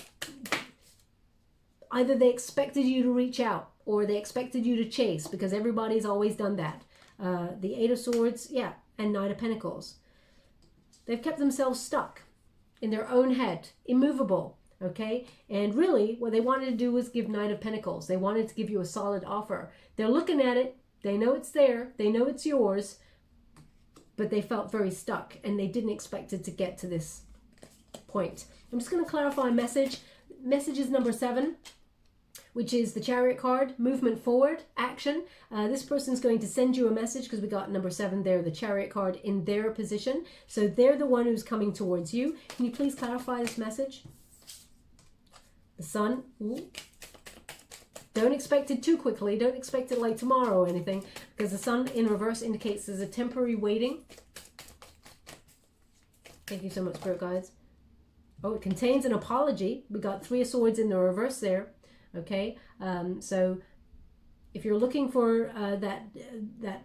either they expected you to reach out, or they expected you to chase, because everybody's always done that. The 8 of Swords, yeah, and 9 of Pentacles. They've kept themselves stuck in their own head, immovable, okay? And really, what they wanted to do was give 9 of Pentacles. They wanted to give you a solid offer. They're looking at it. They know it's there. They know it's yours. But they felt very stuck, and they didn't expect it to get to this point. I'm just going to clarify message. Message is number 7. Which is the Chariot card, movement forward, action. This person's going to send you a message, because we got number 7 there, the Chariot card in their position. So they're the one who's coming towards you. Can you please clarify this message? The Sun. Ooh. Don't expect it too quickly. Don't expect it like tomorrow or anything, because the Sun in reverse indicates there's a temporary waiting. Thank you so much, Spirit Guides. Oh, it contains an apology. We got 3 of Swords in the reverse there. Okay, so if you're looking for that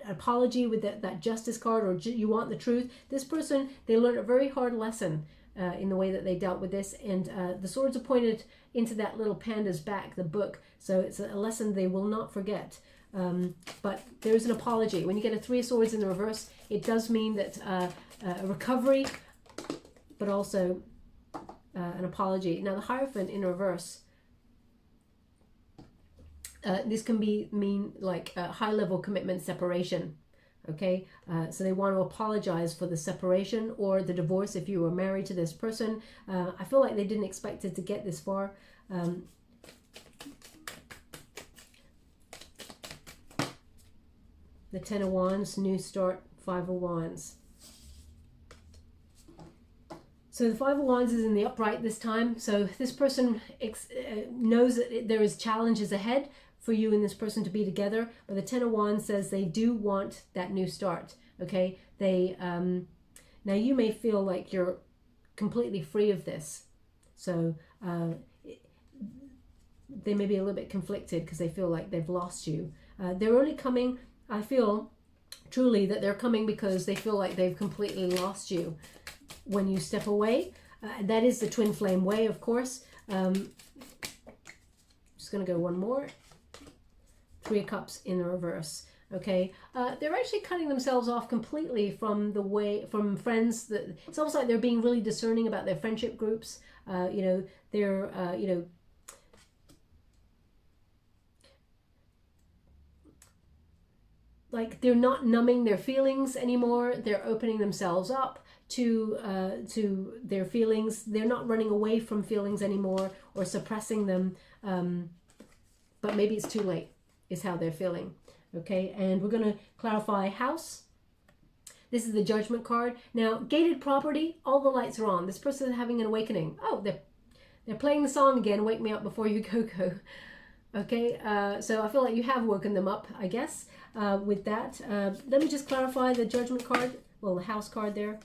apology with that Justice card, or you want the truth, this person, they learned a very hard lesson in the way that they dealt with this, and the swords are pointed into that little panda's back, the book, so it's a lesson they will not forget. But there's an apology. When you get a 3 of Swords in the reverse, it does mean that a recovery, but also an apology. Now the Hierophant in reverse, this can mean like a high-level commitment separation, okay? So they want to apologize for the separation or the divorce if you were married to this person. I feel like they didn't expect it to get this far. The 10 of Wands, new start, 5 of Wands. So the 5 of Wands is in the upright this time. So this person knows that there is challenges ahead for you and this person to be together. But the 10 of Wands says they do want that new start. Okay. They now you may feel like you're completely free of this. So they may be a little bit conflicted because they feel like they've lost you. They're only coming, I feel truly that they're coming because they feel like they've completely lost you when you step away. That is the twin flame way, of course. Just going to go one more. Three of Cups in the reverse. Okay, they're actually cutting themselves off completely from friends. That it's almost like they're being really discerning about their friendship groups. You know, they're you know, like they're not numbing their feelings anymore. They're opening themselves up to their feelings. They're not running away from feelings anymore or suppressing them. But maybe it's too late, is how they're feeling. Okay, and we're going to clarify house. This is the Judgment card. Now, gated property, all the lights are on. This person is having an awakening. Oh, they're playing the song again, Wake Me Up Before You Go. Okay, so I feel like you have woken them up, I guess, with that. Let me just clarify the Judgment card. Well, the house card there.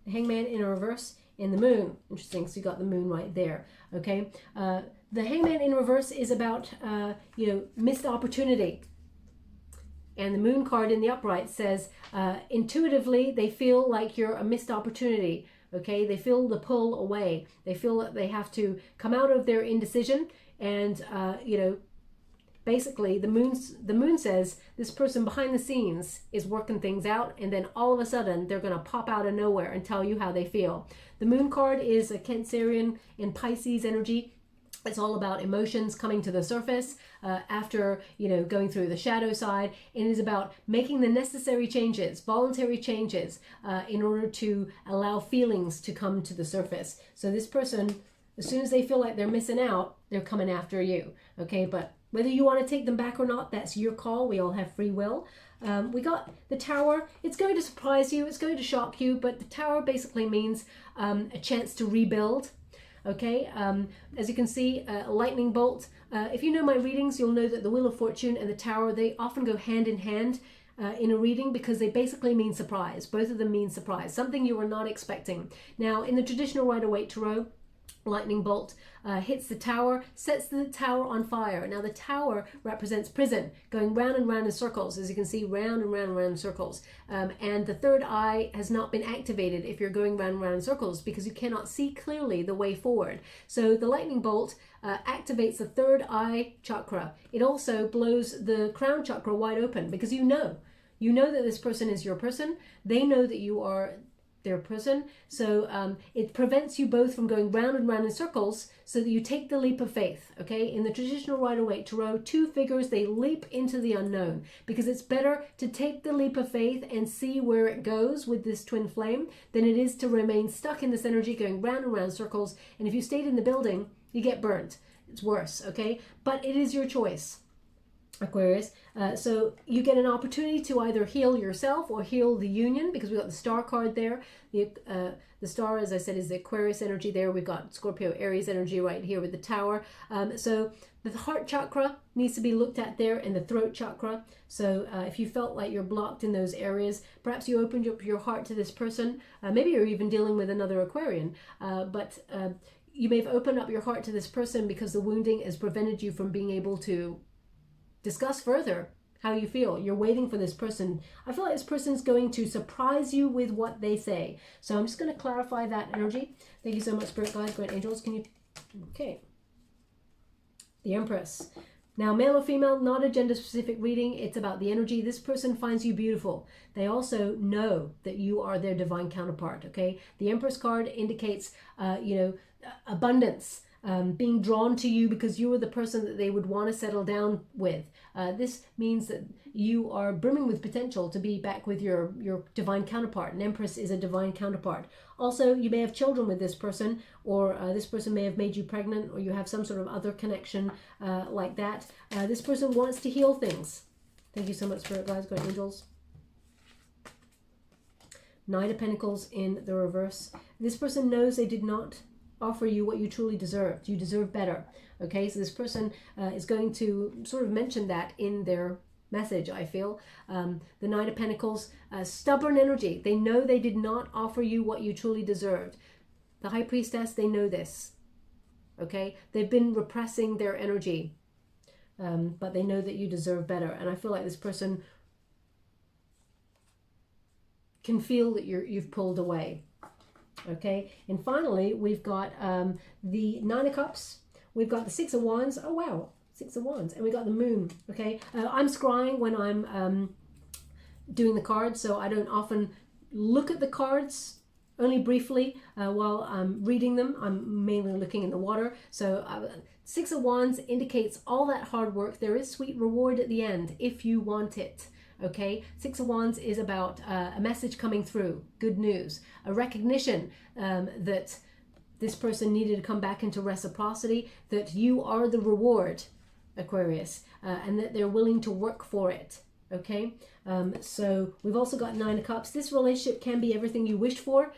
The Hangman in a reverse and the Moon. Interesting, so you got the Moon right there. Okay, the Hangman in reverse is about, you know, missed opportunity. And the Moon card in the upright says, intuitively, they feel like you're a missed opportunity. Okay, they feel the pull away. They feel that they have to come out of their indecision. And, you know, basically the moon says this person behind the scenes is working things out. And then all of a sudden, they're going to pop out of nowhere and tell you how they feel. The Moon card is a Cancerian in Pisces energy. It's all about emotions coming to the surface after, you know, going through the shadow side. It is about making the necessary changes, voluntary changes, in order to allow feelings to come to the surface. So this person, as soon as they feel like they're missing out, they're coming after you. Okay, but whether you want to take them back or not, that's your call. We all have free will. We got the Tower. It's going to surprise you. It's going to shock you. But the Tower basically means a chance to rebuild. Okay, as you can see, a lightning bolt. If you know my readings, you'll know that the Wheel of Fortune and the Tower, they often go hand in hand in a reading because they basically mean surprise. Both of them mean surprise, something you were not expecting. Now, in the traditional Rider-Waite Tarot, lightning bolt hits the Tower, sets the Tower on fire. Now the Tower represents prison, going round and round in circles, as you can see, round and round and round in circles. And the third eye has not been activated if you're going round and round in circles because you cannot see clearly the way forward. So the lightning bolt activates the third eye chakra. It also blows the crown chakra wide open because you know that this person is your person. They know that you are their person. So it prevents you both from going round and round in circles so that you take the leap of faith. Okay, in the traditional Rider-Waite Tarot, two figures, they leap into the unknown because it's better to take the leap of faith and see where it goes with this twin flame than it is to remain stuck in this energy going round and round in circles. And if you stayed in the building, you get burnt. It's worse. Okay, but it is your choice, Aquarius. So you get an opportunity to either heal yourself or heal the union because we've got the Star card there. The Star, as I said, is the Aquarius energy there. We've got Scorpio Aries energy right here with the Tower. So the heart chakra needs to be looked at there and the throat chakra. So if you felt like you're blocked in those areas, perhaps you opened up your heart to this person. Maybe you're even dealing with another Aquarian. But you may have opened up your heart to this person because the wounding has prevented you from being able to discuss further how you feel. You're waiting for this person. I feel like this person's going to surprise you with what they say. So I'm just going to clarify that energy. Thank you so much, Spirit Guides, Great Angels. Can you... Okay. The Empress. Now, male or female, not a gender-specific reading. It's about the energy. This person finds you beautiful. They also know that you are their divine counterpart, okay? The Empress card indicates, abundance. Being drawn to you because you are the person that they would want to settle down with. This means that you are brimming with potential to be back with your divine counterpart. An Empress is a divine counterpart. Also, you may have children with this person, or this person may have made you pregnant, or you have some sort of other connection like that. This person wants to heal things. Thank you so much, Spirit Guides, Great Angels. Knight of Pentacles in the reverse. This person knows they did not offer you what you truly deserved. You deserve better. Okay, so this person is going to sort of mention that in their message, I feel. The Knight of Pentacles, stubborn energy. They know they did not offer you what you truly deserved. The High Priestess, they know this. okay? They've been repressing their energy, but they know that you deserve better. And I feel like this person can feel that you've pulled away, okay? And finally, we've got the Nine of Cups. We've got the Six of Wands. Oh, wow. Six of Wands. And we got the Moon, okay? I'm scrying when I'm doing the cards, so I don't often look at the cards, only briefly while I'm reading them. I'm mainly looking in the water. So Six of Wands indicates all that hard work. There is sweet reward at the end if you want it. Okay, Six of Wands is about a message coming through, good news, a recognition that this person needed to come back into reciprocity, that you are the reward, Aquarius, and that they're willing to work for it. Okay, so we've also got Nine of Cups. This relationship can be everything you wished for,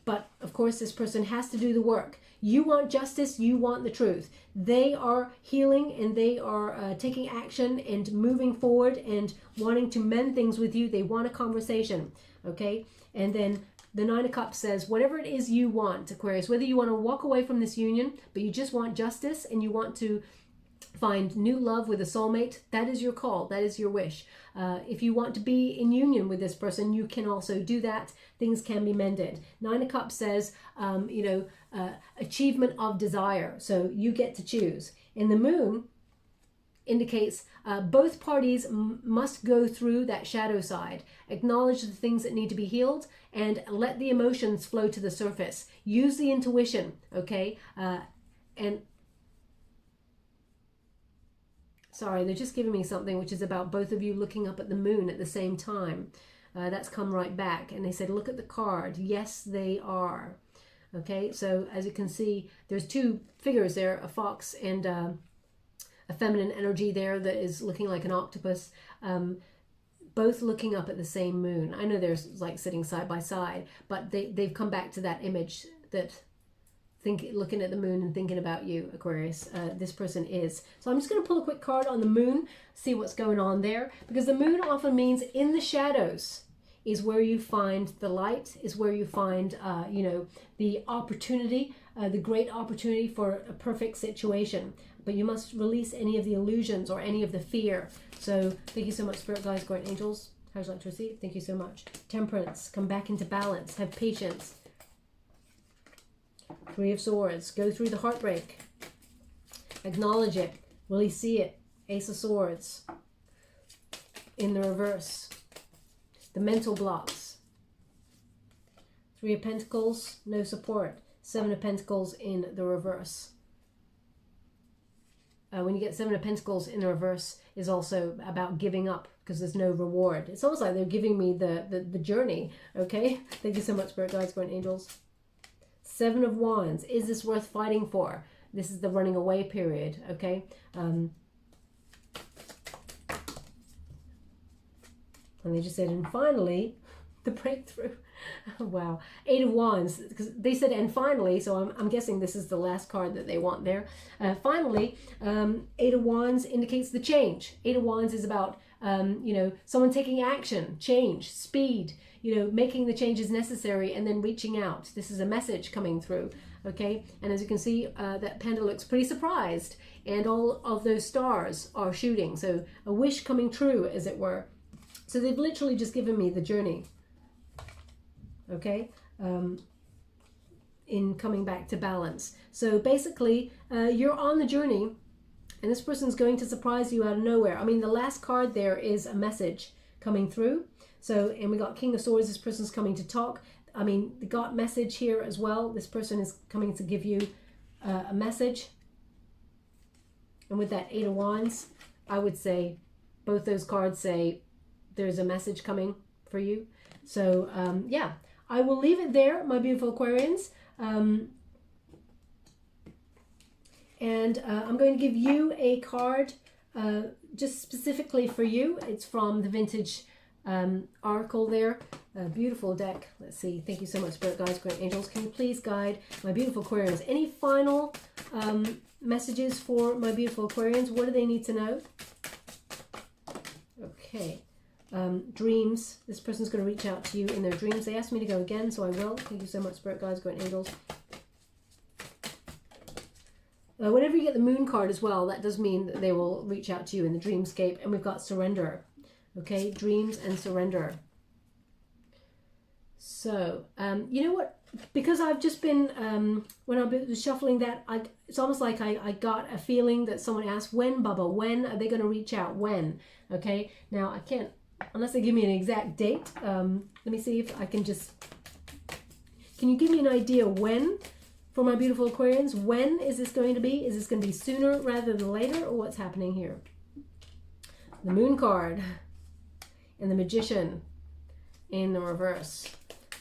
but of course this person has to do the work. You want justice, you want the truth. They are healing and they are taking action and moving forward and wanting to mend things with you. They want a conversation, okay? And then the Nine of Cups says, whatever it is you want, Aquarius, whether you want to walk away from this union, but you just want justice and you want to find new love with a soulmate, that is your call, that is your wish. If you want to be in union with this person, you can also do that. Things can be mended. Nine of Cups says, achievement of desire. So you get to choose. And the Moon indicates both parties must go through that shadow side, acknowledge the things that need to be healed, and let the emotions flow to the surface. Use the intuition, okay? And sorry, they're just giving me something which is about both of you looking up at the moon at the same time. That's come right back. And they said, look at the card. Yes, they are. Okay, so as you can see, there's two figures there, a fox and a feminine energy there that is looking like an octopus, both looking up at the same moon. I know they're like sitting side by side, but they've come back to that image that looking at the moon and thinking about you, Aquarius. This person is. So I'm just going to pull a quick card on the moon, see what's going on there, because the moon often means in the shadows is where you find the light, is where you find, the opportunity, the great opportunity for a perfect situation. But you must release any of the illusions or any of the fear. So thank you so much, Spirit Guides, Guardian Angels. How would you like to receive? Thank you so much. Temperance, come back into balance, have patience. Three of Swords, go through the heartbreak. Acknowledge it, really see it. Ace of Swords in the reverse. The mental blocks. Three of Pentacles, no support. Seven of Pentacles in the reverse. When you get Seven of Pentacles in the reverse is also about giving up because there's no reward. It's almost like they're giving me the journey, okay? Thank you so much, Spirit Guides, Guardian Angels. Seven of Wands, is this worth fighting for? This is the running away period, okay? And they just said, and finally, the breakthrough. Wow. Eight of Wands, because they said, and finally, so I'm guessing this is the last card that they want there. Finally, Eight of Wands indicates the change. Eight of Wands is about, someone taking action, change, speed, making the changes necessary and then reaching out. This is a message coming through, okay? And as you can see, that panda looks pretty surprised and all of those stars are shooting. So a wish coming true, as it were. So they've literally just given me the journey, okay, in coming back to balance. So basically, you're on the journey and this person's going to surprise you out of nowhere. I mean, the last card there is a message coming through. So, and we got King of Swords, this person's coming to talk. I mean, the God message here as well. This person is coming to give you a message. And with that Eight of Wands, I would say both those cards say there's a message coming for you. So, yeah, I will leave it there, my beautiful Aquarians. And I'm going to give you a card just specifically for you. It's from the Vintage Oracle there. A beautiful deck. Let's see. Thank you so much, Spirit Guides, Great Angels. Can you please guide my beautiful Aquarians? Any final messages for my beautiful Aquarians? What do they need to know? Okay. Dreams. This person's going to reach out to you in their dreams. They asked me to go again, so I will. Thank you so much, Spirit Guides, Great Angels. Whenever you get the moon card as well, that does mean that they will reach out to you in the dreamscape. And we've got surrender. Okay, dreams and surrender. So, you know what? Because I've just been, when I was shuffling that, it's almost like I got a feeling that someone asked, when, Baba, when are they going to reach out? When? Okay, now I can't, unless they give me an exact date. Let me see if I can just, can you give me an idea when? For my beautiful Aquarians, when is this going to be? Is this going to be sooner rather than later, or what's happening here? The moon card and the magician in the reverse.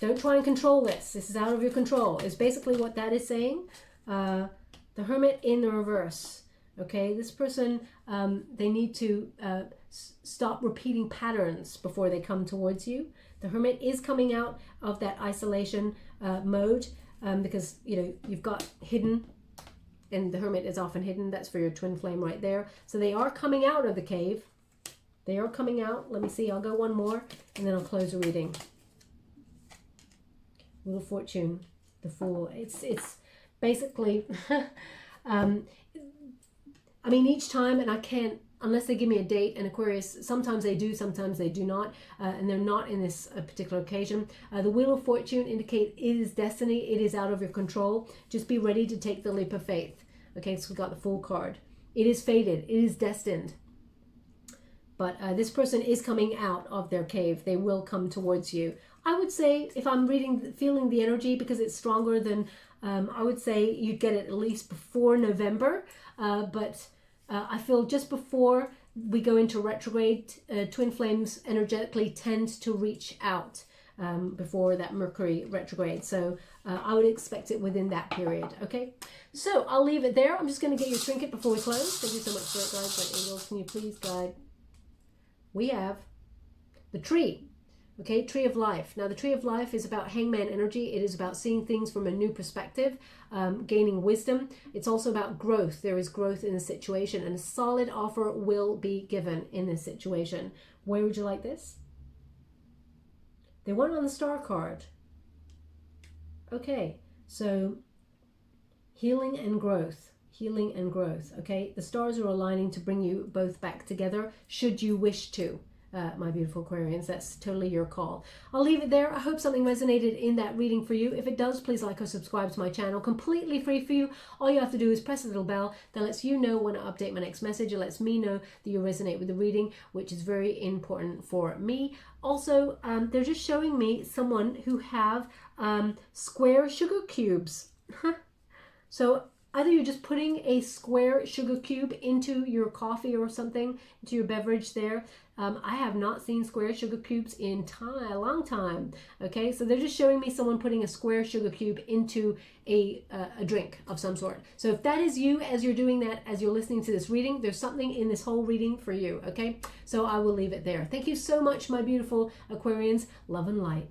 Don't try and control this. This is out of your control. Is basically what that is saying. The hermit in the reverse. Okay, this person, they need to stop repeating patterns before they come towards you. The hermit is coming out of that isolation mode. Because, you know, you've got hidden, and the hermit is often hidden. That's for your twin flame right there. So they are coming out of the cave. They are coming out. Let me see. I'll go one more, and then I'll close the reading. Wheel of Fortune, the Fool. It's basically, I mean, each time, and I can't, unless they give me a date, and Aquarius, sometimes they do, sometimes they do not, and they're not in this particular occasion. The Wheel of Fortune indicates it is destiny, it is out of your control. Just be ready to take the leap of faith. Okay, so we got the Fool card. It is fated, it is destined. But this person is coming out of their cave. They will come towards you. I would say, if I'm feeling the energy, because it's stronger than, I would say you'd get it at least before November, but I feel just before we go into retrograde, twin flames energetically tend to reach out before that Mercury retrograde. So I would expect it within that period. Okay, so I'll leave it there. I'm just going to get your trinket before we close. Thank you so much for it, guys. My angels, can you please guide? We have the tree. Okay, tree of life. Now the tree of life is about hangman energy. It is about seeing things from a new perspective, gaining wisdom. It's also about growth. There is growth in the situation, and a solid offer will be given in this situation. Where would you like this? They want it on the star card. Okay, so healing and growth. Healing and growth. Okay, the stars are aligning to bring you both back together should you wish to. My beautiful Aquarians, that's totally your call. I'll leave it there. I hope something resonated in that reading for you. If it does, please like or subscribe to my channel. Completely free for you. All you have to do is press the little bell that lets you know when I update my next message. It lets me know that you resonate with the reading, which is very important for me. Also, they're just showing me someone who have square sugar cubes. So either you're just putting a square sugar cube into your coffee or something, into your beverage there. I have not seen square sugar cubes in a long time. Okay, so they're just showing me someone putting a square sugar cube into a drink of some sort. So if that is you, as you're doing that, as you're listening to this reading, there's something in this whole reading for you. Okay, so I will leave it there. Thank you so much, my beautiful Aquarians. Love and light.